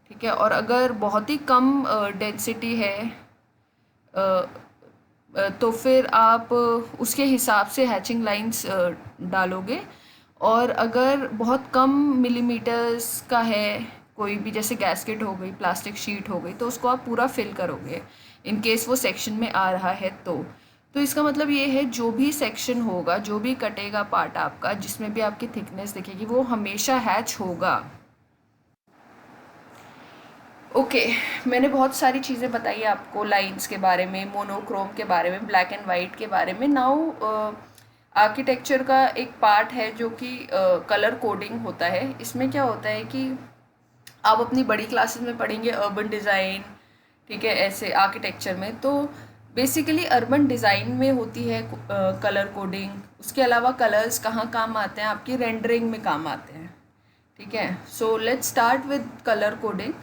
Speaker 1: ठीक है। और अगर बहुत ही कम डेंसिटी है तो फिर आप उसके हिसाब से हैचिंग लाइंस डालोगे, और अगर बहुत कम मिलीमीटर्स का है कोई भी, जैसे गैस्केट हो गई, प्लास्टिक शीट हो गई, तो उसको आप पूरा फिल करोगे इन केस वो सेक्शन में आ रहा है तो इसका मतलब ये है जो भी सेक्शन होगा, जो भी कटेगा पार्ट आपका, जिसमें भी आपकी थिकनेस दिखेगी, वो हमेशा हैच होगा। ओके, मैंने बहुत सारी चीज़ें बताई आपको लाइंस के बारे में, मोनोक्रोम के बारे में, ब्लैक एंड वाइट के बारे में। नाउ आर्किटेक्चर का एक पार्ट है जो कि कलर कोडिंग होता है। इसमें क्या होता है कि आप अपनी बड़ी क्लासेस में पढ़ेंगे अर्बन डिज़ाइन, ठीक है, ऐसे आर्किटेक्चर में, तो बेसिकली अर्बन डिज़ाइन में होती है कलर कोडिंग। उसके अलावा कलर्स कहाँ काम आते हैं, आपकी रेंडरिंग में काम आते हैं, ठीक है। So let's start with colour coding.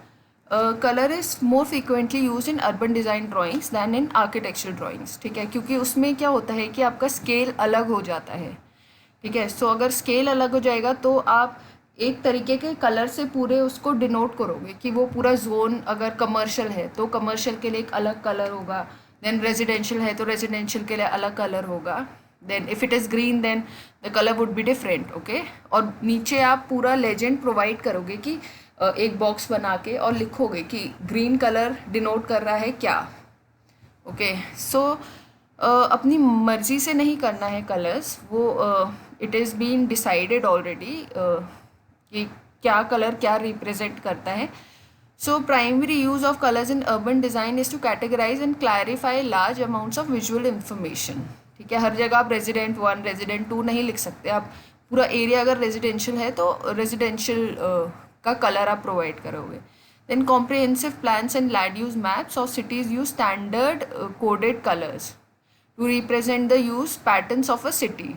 Speaker 1: Colour is more frequently use in urban design drawings than in architectural drawings, ठीक है, क्योंकि उसमें क्या होता है कि आपका स्केल अलग हो जाता है, ठीक है। सो अगर स्केल अलग हो जाएगा तो आप एक तरीके के कलर से पूरे उसको डिनोट करोगे कि वो पूरा जोन, अगर कमर्शियल है तो कमर्शियल के लिए एक अलग कलर होगा, देन रेजिडेंशियल है तो रेजिडेंशियल के लिए अलग कलर होगा, then if it is green then the colour would be different. Okay, और नीचे आप पूरा लेजेंड प्रोवाइड करोगे कि एक बॉक्स बना के और लिखोगे कि ग्रीन कलर डिनोट कर रहा है क्या। ओके, सो अपनी मर्ज़ी से नहीं करना है कलर्स, वो it is been decided already कि क्या कलर क्या रिप्रेजेंट करता है। So primary use of colours in urban design is to categorise and clarify large amounts of visual information, ठीक है। हर जगह आप रेजिडेंट 1 रेजिडेंट 2 नहीं लिख सकते, आप पूरा एरिया अगर रेजिडेंशियल है तो रेजिडेंशियल का कलर आप प्रोवाइड करोगे। Then comprehensive plans and land use maps और cities use standard coded colours to represent the use patterns of a city.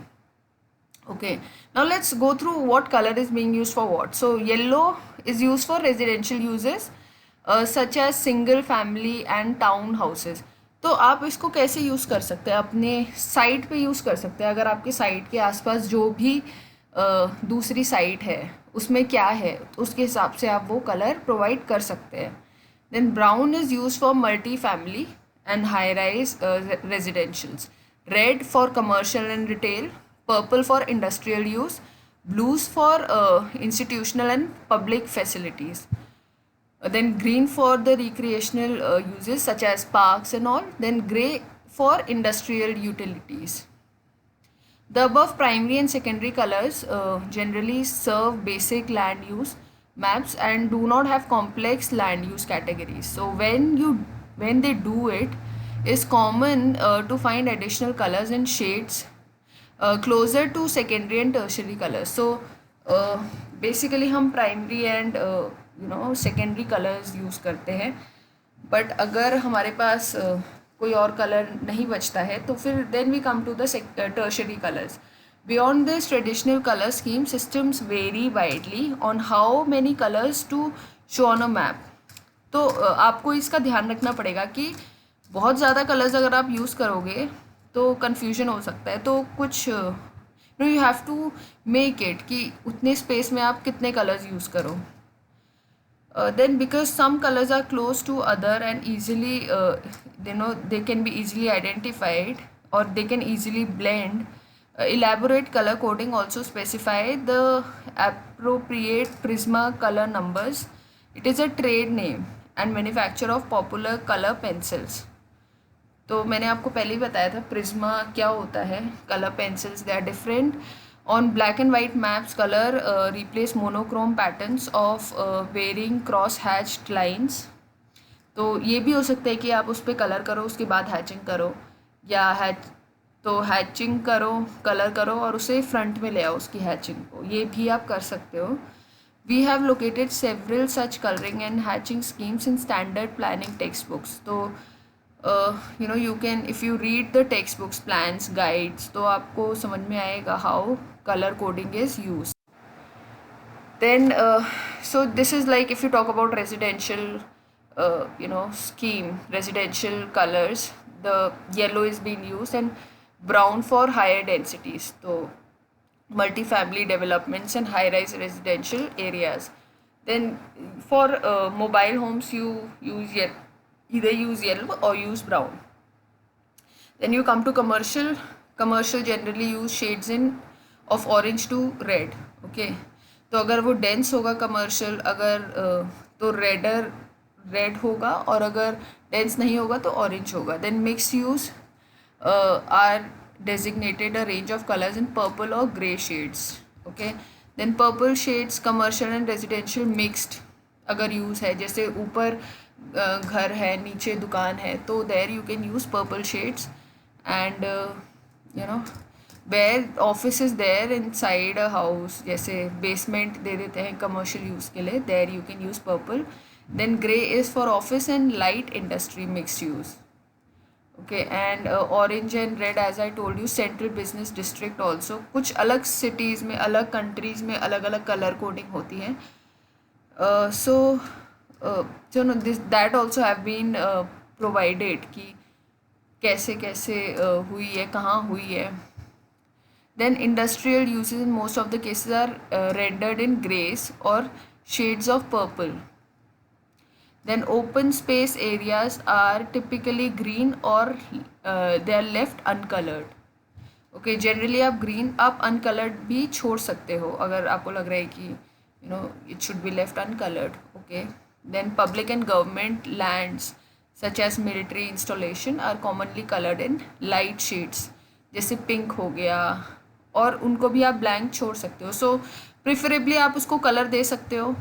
Speaker 1: Okay, now let's go through what color is being used for what. So yellow is used for residential uses such as single family and town houses. तो आप इसको कैसे use कर सकते हैं, अपने site पे use कर सकते हैं। अगर आपके साइट के आसपास जो भी दूसरी साइट है उसमें क्या है, उसके हिसाब से आप वो कलर प्रोवाइड कर सकते हैं। Then brown is use for multi family and high-rise residentials, red for commercial and retail, purple for industrial use, blues for institutional and public facilities, then green for the recreational uses such as parks and all, then gray for industrial utilities. The above primary and secondary colors generally serve basic land use maps and do not have complex land use categories. So when they do it, is common to find additional colors and shades closer to secondary and tertiary colors. So basically हम primary and secondary colors use करते हैं, but अगर हमारे पास कोई और colour नहीं बचता है तो फिर then we come to the tertiary colors. Beyond this traditional color scheme, systems vary widely on how many colors to show on a map. तो आपको इसका ध्यान रखना पड़ेगा कि बहुत ज़्यादा कलर्स अगर आप यूज़ करोगे तो कन्फ्यूजन हो सकता है। तो कुछ you have to make it कि उतने स्पेस में आप कितने कलर्स यूज़ करो। Then because some colors are close to other and easily they can be easily identified or they can easily blend, elaborate color coding also specify the appropriate Prisma color numbers. It is a trade name and manufacturer of popular color pencils. तो मैंने आपको पहले ही बताया था Prisma क्या होता है। Colour pencils they are different on black and white maps. Colour replace monochrome patterns of varying cross hatched lines. तो ये भी हो सकता है कि आप उस पर कलर करो उसके बाद हैचिंग करो, या हैचिंग करो कलर करो और उसे फ्रंट में ले आओ उसकी हैचिंग को, ये भी आप कर सकते हो। We have located several such colouring and hatching schemes in standard planning text books. तो you can, if you read the textbooks, plans, guides, तो आपको समझ में आएगा how color coding is used. Then so this is like if you talk about residential scheme, residential colors, the yellow is being used and brown for higher densities, so multi-family developments and high-rise residential areas. Then for mobile homes you either use yellow or use brown. Then you come to commercial generally use shades in of orange to red. Okay, तो अगर वो dense होगा commercial, अगर तो red होगा, और अगर dense नहीं होगा तो orange होगा. Then mixed use are designated a range of colors in purple or grey shades. Okay, then purple shades commercial and residential mixed अगर यूज़ है, जैसे ऊपर घर है नीचे दुकान है, तो there you can use purple shades. And where office is there inside a house, जैसे बेसमेंट दे देते हैं कमर्शियल यूज़ के लिए, there you can use purple. Then grey is for office and light industry mix use. Okay, and orange and red as I told you central business district also. कुछ अलग cities में अलग countries में अलग अलग colour coding होती है. So no, that also have been provided कि कैसे कैसे हुई है, कहाँ हुई है. Then industrial uses in most of the cases are rendered in grays or shades of purple. Then open space areas are typically green or they are left uncolored. Okay, generally आप green आप uncolored भी छोड़ सकते हो अगर आपको लग रहा है कि it should be left uncolored. Okay, then public and government lands such as military installation are commonly colored in light shades, जैसे पिंक हो गया, और उनको भी आप ब्लैंक छोड़ सकते हो. सो प्रिफरेबली आप उसको कलर दे सकते हो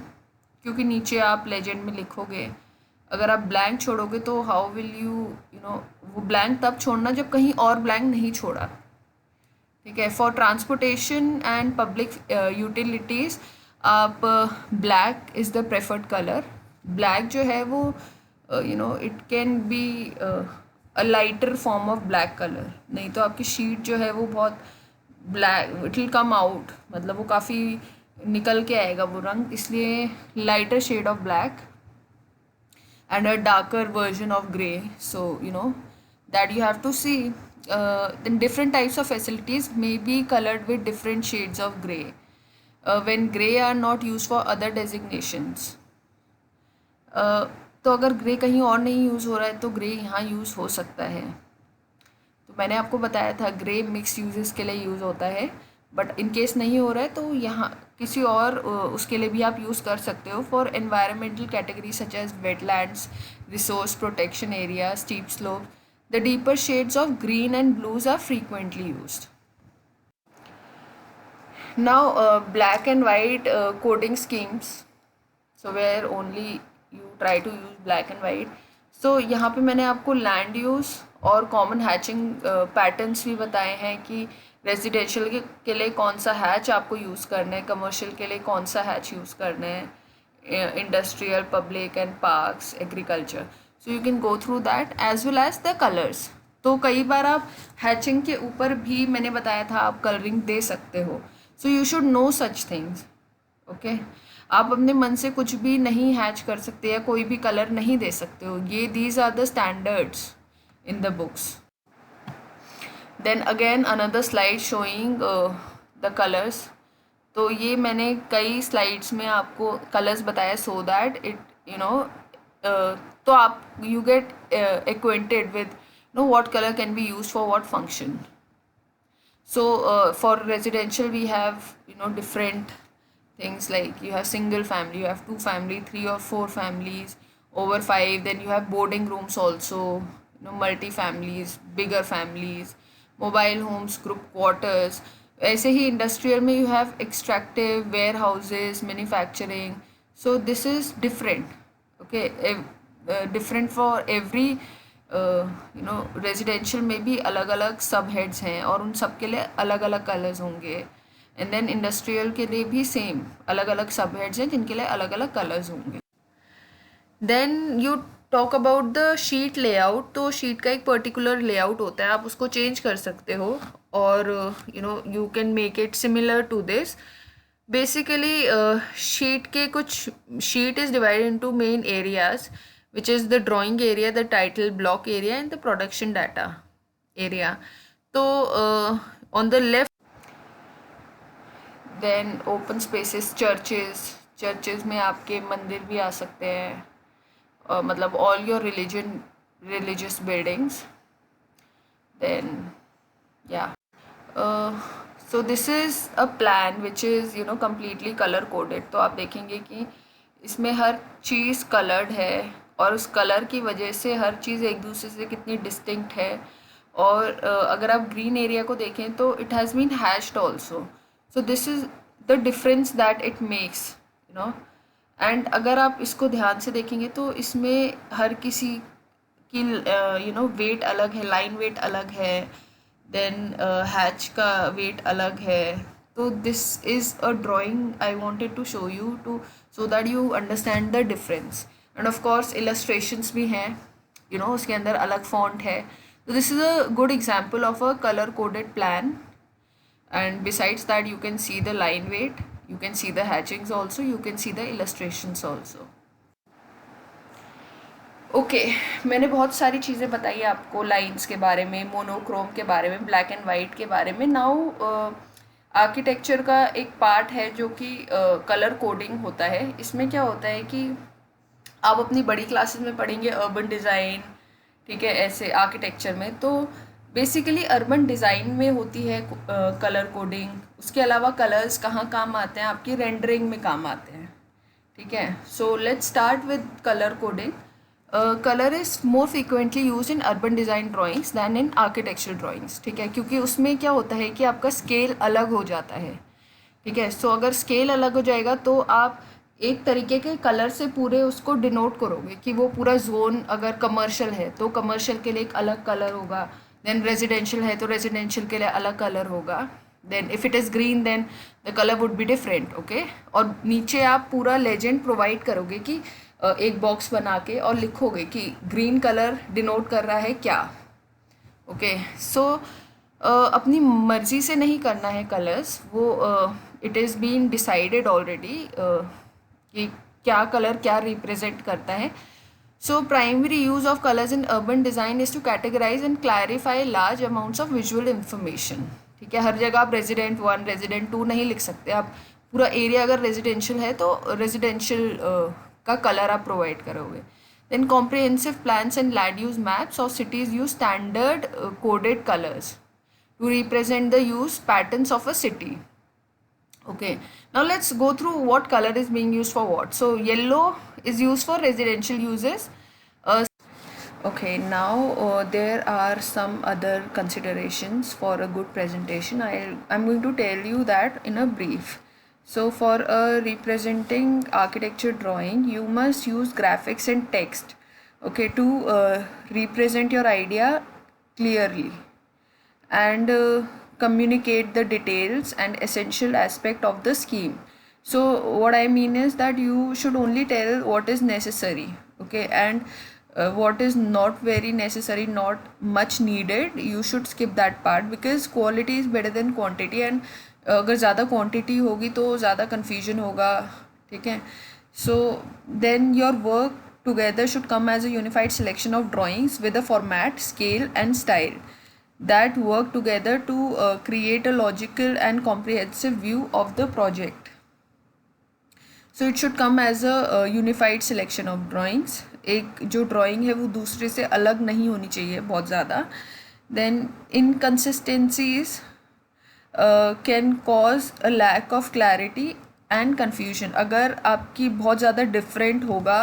Speaker 1: क्योंकि नीचे आप लेजेंड में लिखोगे. अगर आप ब्लैंक छोड़ोगे तो हाउ विल वो ब्लैंक तब छोड़ना जब कहीं और ब्लैंक नहीं छोड़ा. ठीक है, for transportation and public utilities आप black is the preferred colour. Black जो है वो it can be a lighter form of black colour. नहीं तो आपकी शीट जो है वो बहुत black, it will come out, मतलब वो काफ़ी निकल के आएगा वो रंग, इसलिए lighter shade of black and a darker version of grey. So that you have to see. Then different types of facilities may be colored with different shades of grey when grey are not used for other designations. तो अगर grey कहीं और नहीं use हो रहा है तो grey यहाँ यूज़ हो सकता है. तो मैंने आपको बताया था ग्रे मिक्स यूजेस के लिए यूज़ होता है, बट इन केस नहीं हो रहा है तो यहाँ किसी और उसके लिए भी आप यूज़ कर सकते हो. For environmental category such as wetlands, resource protection area, steep slope, the deeper shades of green and blues are frequently used. Now black and white coding schemes, so where only you try to use black and white. So यहाँ पे मैंने आपको land use और common hatching patterns भी बताए हैं कि residential के लिए कौन सा हैच आपको यूज़ करना है, कमर्शियल के लिए कौन सा हैच यूज़ करना है, industrial, public and parks, agriculture. So you can go through that as well as the colours. तो कई बार आप हैचिंग के ऊपर भी मैंने बताया था आप कलरिंग दे सकते हो. So you should know such things. Okay, आप अपने मन से कुछ भी नहीं हैच कर सकते या कोई भी कलर नहीं दे सकते हो. ये these are the standards in the books. Then again another slide showing the colours. तो ये मैंने कई स्लाइड्स में आपको कलर्स बताया सो दैट इट तो आप you get acquainted with know what colour can be use for what function. So for residential we have different things, like you have single family, you have 2 family, 3 or 4 families, over 5. Then you have boarding rooms also, multi families, bigger families, mobile homes, group quarters. ऐसे ही industrial में you have extractive, warehouses, manufacturing. So this is different. Okay, different for every residential में भी अलग अलग सब heads हैं और उन सब के लिए अलग अलग कलर्स होंगे. एंड देन इंडस्ट्रियल के लिए भी सेम अलग अलग सब हेड्स हैं जिनके लिए अलग अलग कलर्स होंगे. Then you talk about the sheet layout. तो शीट का एक पर्टिकुलर लेआउट होता है, आप उसको चेंज कर सकते हो और you can make it similar to this. Basically sheet के कुछ sheet is divided into main areas, which is the drawing area, the title block area and the production data area. So on the left then open spaces, churches में आपके मंदिर भी आ सकते हैं, मतलब all your religious buildings. Then yeah, so this is a plan which is completely color coded. तो आप देखेंगे कि इसमें हर चीज़ कलर्ड है और उस कलर की वजह से हर चीज़ एक दूसरे से कितनी डिस्टिंक्ट है. और अगर आप ग्रीन एरिया को देखें तो it has been hashed also. So this is the difference that it makes and अगर आप इसको ध्यान से देखेंगे तो इसमें हर किसी की वेट अलग है, लाइन वेट अलग है, देन हैच का वेट अलग है. तो this is a drawing I wanted to show you to so that you understand the difference. And of course illustrations भी हैं, उसके अंदर अलग फॉन्ट है. तो this is a good example of a colour coded plan. And besides that you can see the line weight, you can see the hatchings also, you can see the illustrations also. Okay मैंने बहुत सारी चीज़ें बताई आपको lines के बारे में, monochrome के बारे में, ब्लैक एंड वाइट के बारे में. नाउ आर्किटेक्चर का एक पार्ट है जो कि कलर कोडिंग होता है. इसमें क्या होता है कि आप अपनी बड़ी क्लासेस में पढ़ेंगे अर्बन डिज़ाइन, ठीक है, ऐसे आर्किटेक्चर में. तो बेसिकली अर्बन डिज़ाइन में होती है कलर कोडिंग. उसके अलावा कलर्स कहाँ काम आते हैं, आपकी रेंडरिंग में काम आते हैं, ठीक है. So let's start with colour coding. Colour is more frequently use in urban design drawings than in architectural drawings, ठीक है, क्योंकि उसमें क्या होता है कि आपका स्केल अलग हो जाता है, ठीक है. सो अगर स्केल अलग हो जाएगा तो आप एक तरीके के कलर से पूरे उसको डिनोट करोगे कि वो पूरा जोन, अगर कमर्शियल है तो कमर्शियल के लिए एक अलग कलर होगा, देन रेजिडेंशियल है तो रेजिडेंशियल के लिए अलग कलर होगा, then if it is green then the colour would be different, okay. और नीचे आप पूरा लेजेंड प्रोवाइड करोगे कि एक बॉक्स बना के और लिखोगे कि ग्रीन कलर डिनोट कर रहा है क्या, ओके. सो अपनी मर्ज़ी से नहीं करना है कलर्स, वो it is been decided already कि क्या कलर क्या रिप्रेजेंट करता है. So primary use of colors in urban design is to categorize and clarify large amounts of visual information, ठीक है. हर जगह आप रेजिडेंट 1 रेजिडेंट 2 नहीं लिख सकते. आप पूरा एरिया अगर रेजिडेंशियल है तो रेजिडेंशियल का कलर आप प्रोवाइड करोगे. Then comprehensive plans and land use maps और cities use standard coded colours to represent the use patterns of a city. Okay, now let's go through what color is being used for what. So yellow is used for residential uses. Okay, now there are some other considerations for a good presentation. I'm going to tell you that in a brief. So for a representing architecture drawing, you must use graphics and text, okay, to represent your idea clearly and communicate the details and essential aspect of the scheme. So what I mean is that you should only tell what is necessary, okay, and what is not very necessary, not much needed, you should skip that part because quality is better than quantity. And अगर ज़्यादा quantity होगी तो ज़्यादा confusion होगा, ठीक है. So then your work together should come as a unified selection of drawings with a format, scale and style that work together to create a logical and comprehensive view of the project. So it should come as a unified selection of drawings. एक जो drawing है वो दूसरे से अलग नहीं होनी चाहिए बहुत ज़्यादा. Then inconsistencies can cause a lack of clarity and confusion. अगर आपकी बहुत ज़्यादा different होगा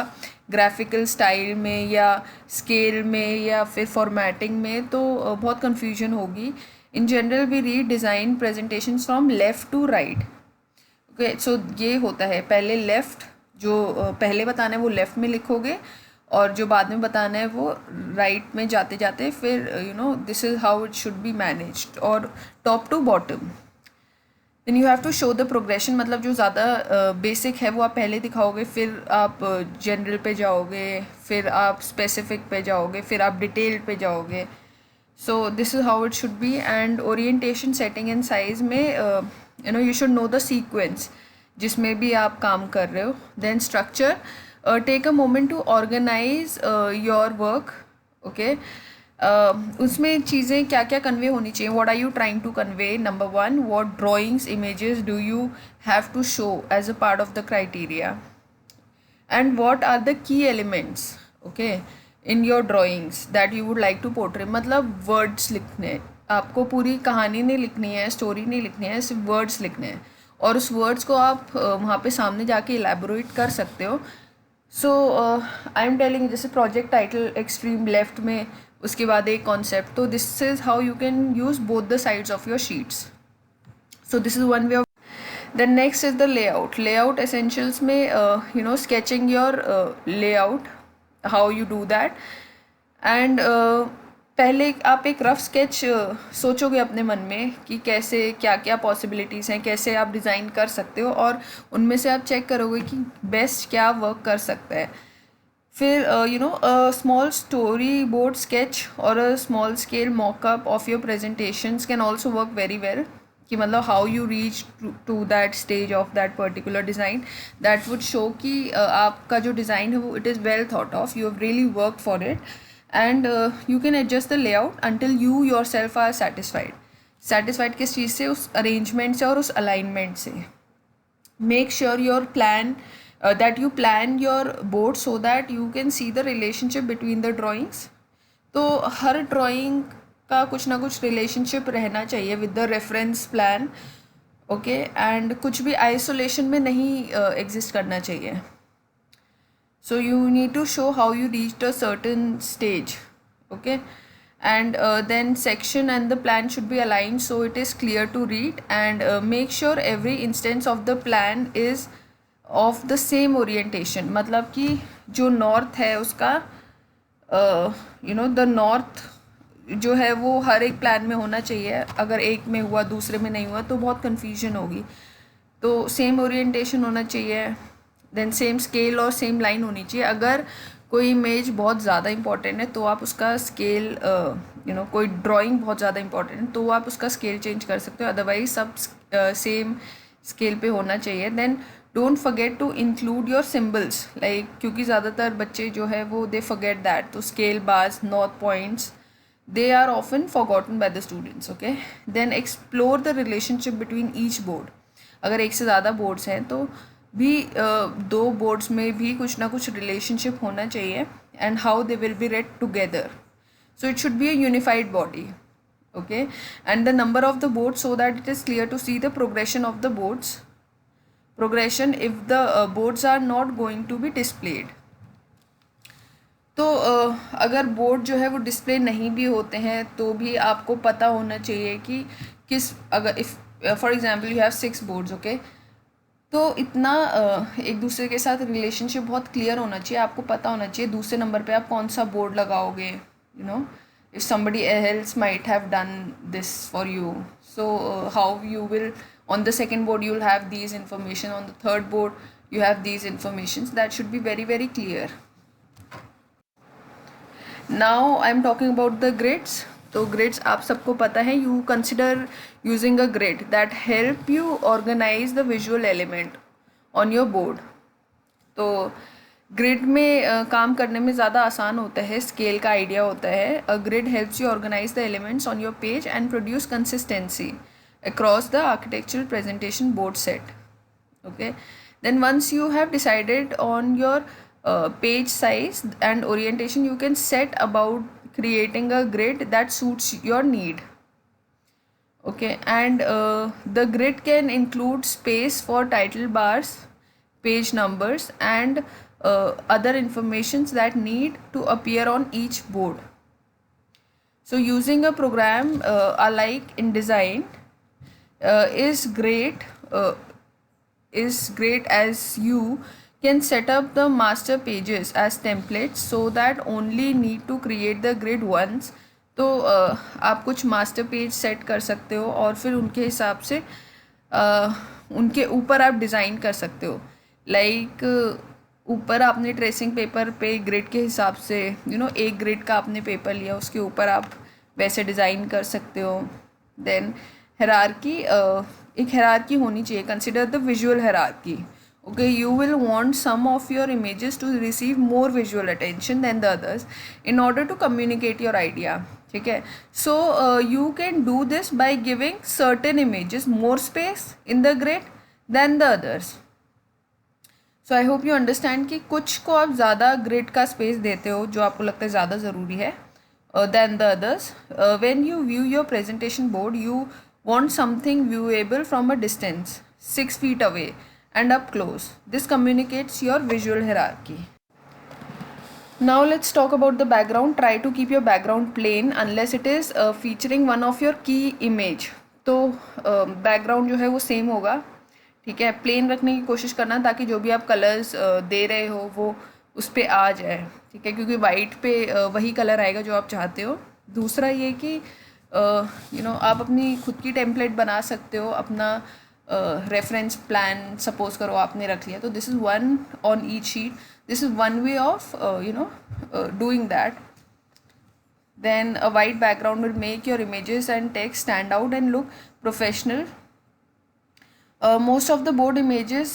Speaker 1: ग्राफिकल स्टाइल में या स्केल में या फिर फॉर्मेटिंग में तो बहुत confusion होगी. In general we read design presentations from left to right. Okay, so ये होता है पहले लेफ़्ट, जो पहले बताना है वो लेफ़्ट में लिखोगे और जो बाद में बताना है वो राइट में जाते जाते फिर this is how it should be managed, और top to bottom. Then you have to show the progression, मतलब जो ज़्यादा बेसिक है वो आप पहले दिखाओगे, फिर आप जनरल पे जाओगे, फिर आप स्पेसिफिक पे जाओगे, फिर आप डिटेल पे जाओगे. सो this is how it should B. And orientation, setting and size में you should know the sequence जिसमें भी आप काम कर रहे हो. Then structure, take a moment to organize your work. Okay, उसमें चीज़ें क्या क्या कन्वे होनी चाहिए. What are you trying to convey? Number one, what drawings, images do you have to show as a part of the criteria, and what are the key elements, okay, in your drawings that you would like to portray. मतलब words लिखने, आपको पूरी कहानी नहीं लिखनी है, story नहीं लिखनी है, सिर्फ वर्ड्स लिखने हैं और उस वर्ड्स को आप वहाँ पे सामने जाके इलेबोरेट कर सकते हो. सो आई एम टेलिंग, जैसे प्रोजेक्ट टाइटल एक्सट्रीम लेफ्ट में, उसके बाद एक कॉन्सेप्ट. तो this is how you can use both the sides of your sheets. So this is one way of. Then next is the layout. Layout essentials में sketching your layout, how you do that. And पहले आप एक rough sketch सोचोगे अपने मन में कि कैसे क्या क्या पॉसिबिलिटीज़ हैं, कैसे आप डिज़ाइन कर सकते हो, और उनमें से आप चेक करोगे कि बेस्ट क्या वर्क कर सकता है. फिर स्मॉल स्टोरी बोर्ड स्केच और a small scale mockup of your presentations can also work very well. कि मतलब how you reach to that stage of that particular design, that would show कि आपका जो डिज़ाइन है वो it is well thought of, you have really work for it. And you can adjust the layout until you yourself are satisfied. Satisfied किस चीज़ से? उस arrangement से और उस alignment से. Make sure your plan that you plan your board so that you can see the relationship between the drawings. तो हर drawing का कुछ ना कुछ relationship रहना चाहिए with the reference plan. Okay, and कुछ भी isolation में नहीं exist करना चाहिए. So you need to show how you reached a certain stage, okay, and then section and the plan should be aligned so it is clear to read, and make sure every instance of the plan is of the same orientation. मतलब कि जो north है उसका the north जो है वो हर एक plan में होना चाहिए. अगर एक में हुआ दूसरे में नहीं हुआ तो बहुत confusion होगी. तो same orientation होना चाहिए. देन सेम स्केल और सेम लाइन होनी चाहिए. अगर कोई इमेज बहुत ज़्यादा इंपॉर्टेंट है तो आप उसका स्केल कोई ड्राइंग बहुत ज़्यादा इंपॉर्टेंट है तो आप उसका स्केल चेंज कर सकते हो, अदरवाइज सब सेम स्केल पे होना चाहिए. Then don't forget to include your symbols, like क्योंकि ज़्यादातर बच्चे जो है वो दे फॉरगेट दैट. तो scale bars, north points, they are often forgotten by the students. Okay, then explore the relationship between each board. अगर एक से ज़्यादा बोर्ड्स हैं तो भी दो बोर्ड्स में भी कुछ ना कुछ रिलेशनशिप होना चाहिए, and how they will be read together. So it should be a unified body. Okay, and the number of the board so that it is clear to see the progression of the boards. Progression if the boards are not going to be displayed. तो अगर board जो है वो display नहीं भी होते हैं तो भी आपको पता होना चाहिए कि किस, अगर if for example you have 6 boards, okay, तो इतना एक दूसरे के साथ रिलेशनशिप बहुत क्लियर होना चाहिए. आपको पता होना चाहिए दूसरे नंबर पे आप कौन सा बोर्ड लगाओगे. if somebody else might have done this for you, so how you will, on the second board you will have these information, on the third board you have these informations. That should be very very clear. Now I am talking about the grids. तो grids आप सबको पता है. You consider using a grid that help you organise the visual element on your board. तो grid में काम करने में ज़्यादा आसान होता है, स्केल का आइडिया होता है. A grid helps you organise the elements on your page and produce consistency across the architectural presentation board set. Okay, then once you have decided on your page size and orientation, you can set about creating a grid that suits your need. Okay, and the grid can include space for title bars, page numbers, and other informations that need to appear on each board. So using a program alike InDesign is great as you can set up the master pages as templates so that only need to create the grid once. तो आप कुछ master page set कर सकते हो और फिर उनके हिसाब से उनके ऊपर आप डिज़ाइन कर सकते हो. लाइक ऊपर आपने ट्रेसिंग पेपर पे ग्रिड के हिसाब से एक ग्रिड का आपने पेपर लिया, उसके ऊपर आप वैसे डिज़ाइन कर सकते हो. देन hierarchy, एक hierarchy होनी चाहिए. consider the visual hierarchy. Okay, you will want some of your images to receive more visual attention than the others in order to communicate your idea. ठीक है, so you can do this by giving certain images more space in the grid than the others. So I hope you understand कि कुछ को आप ज़्यादा grid का space देते हो जो आपको लगता है ज़्यादा ज़रूरी है than the others. When you view your presentation board, you want something viewable from a distance 6 feet away and up close. This communicates your visual hierarchy. Now let's talk about the background. Try to keep your background plain unless it is featuring one of your key image. तो background जो है वो same होगा. ठीक है, plain रखने की कोशिश करना ताकि जो भी आप कलर्स दे रहे हो वो उस पर आ जाए. ठीक है, क्योंकि वाइट पे वही कलर आएगा जो आप चाहते हो. दूसरा ये कि आप अपनी खुद की टेम्पलेट बना सकते हो. अपना रेफरेंस प्लान सपोज करो आपने रख लिया, तो this is one on each sheet. This is one way of doing that. Then a white background will make your images and text stand out and look professional. Most of the board images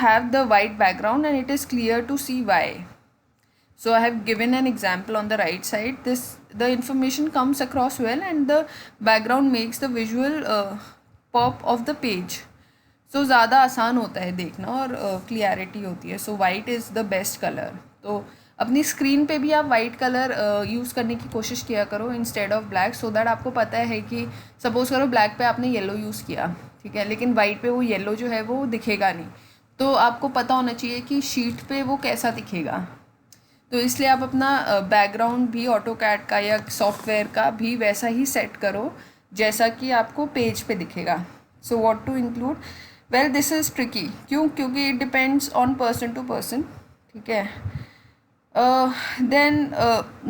Speaker 1: have the white background and it is clear to see why. So I have given an example on the right side. The information comes across well and the background makes the visual pop of the page. So ज़्यादा आसान होता है देखना और clarity होती है. So white is the best colour. तो अपनी स्क्रीन पे भी आप वाइट कलर यूज़ करने की कोशिश किया करो instead of black, so that आपको पता है कि सपोज़ करो ब्लैक पे आपने येलो यूज़ किया, ठीक है, लेकिन वाइट पे वो येलो जो है वो दिखेगा नहीं. तो आपको पता होना चाहिए कि शीट पे वो कैसा दिखेगा. तो इसलिए आप अपना बैकग्राउंड भी ऑटोकैड का या सॉफ्टवेयर का भी वैसा ही सेट करो जैसा कि आपको पेज पे दिखेगा. So what to include, well this is tricky. क्योंकि it depends on person to person. ठीक है, देन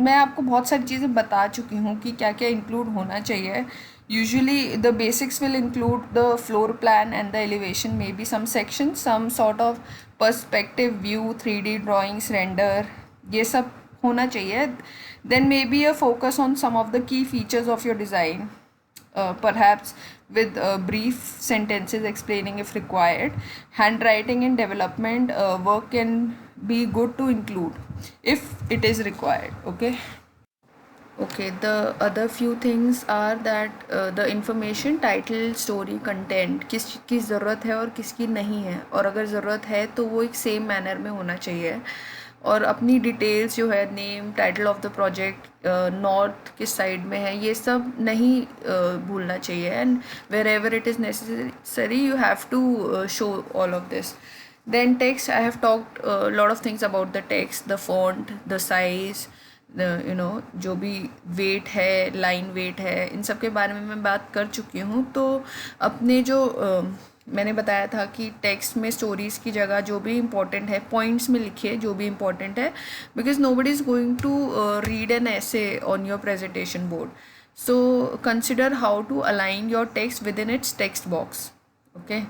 Speaker 1: मैं आपको बहुत सारी चीज़ें बता चुकी हूँ कि क्या क्या इंक्लूड होना चाहिए. Usually the basics will include the floor plan and the elevation, maybe some sections, some sort of perspective view, 3D drawings, render, ये सब होना चाहिए. Then maybe a focus on some of the key features of your design, perhaps with brief sentences explaining if required. Handwriting in development work can be good to include if it is required. Okay, the other few things are that the information, title, story, content किसकी ज़रूरत है और किसकी नहीं है, और अगर ज़रूरत है तो वो एक सेम मैनर में होना चाहिए. और अपनी डिटेल्स जो है, name, title of the project, north किस साइड में है, ये सब नहीं भूलना चाहिए. And wherever it is necessary you have to show all of this. Then text, I have talked a lot of things about the text, the font, the size, जो भी वेट है, लाइन वेट है, इन सब के बारे में मैं बात कर चुकी हूँ. तो अपने जो मैंने बताया था कि टेक्स्ट में स्टोरीज़ की जगह जो भी इम्पोर्टेंट है पॉइंट्स में लिखिए जो भी इम्पोर्टेंट है, because nobody is going to read an essay on your presentation board. So consider how to align your text within its text box. Okay,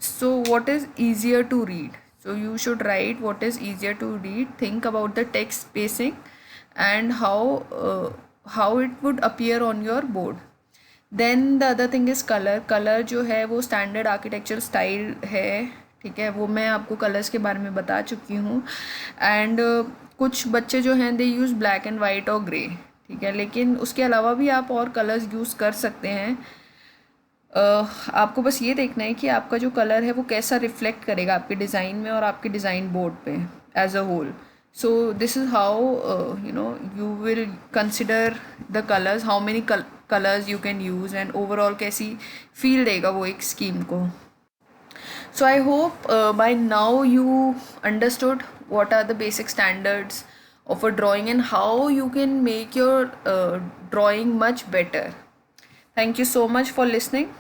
Speaker 1: so what is easier to read? So you should write what is easier to read. Think about the text spacing and how it would appear on your board. Then the other thing is colour. Colour जो है वो standard architecture style है, ठीक है, वो मैं आपको colours के बारे में बता चुकी हूँ. एंड कुछ बच्चे जो हैं दे यूज़ ब्लैक एंड वाइट और ग्रे, ठीक है, लेकिन उसके अलावा भी आप और कलर्स यूज़ कर सकते हैं. आपको बस ये देखना है कि आपका जो कलर है वो कैसा रिफ्लेक्ट करेगा आपके डिज़ाइन में और आपके डिज़ाइन बोर्ड पे as a whole. So this is how you will consider the colours, how many colours you can use, and overall कैसी फील देगा वो एक स्कीम को. So I hope by now you understood what are the basic standards of a drawing and how you can make your drawing much better. Thank you so much for listening.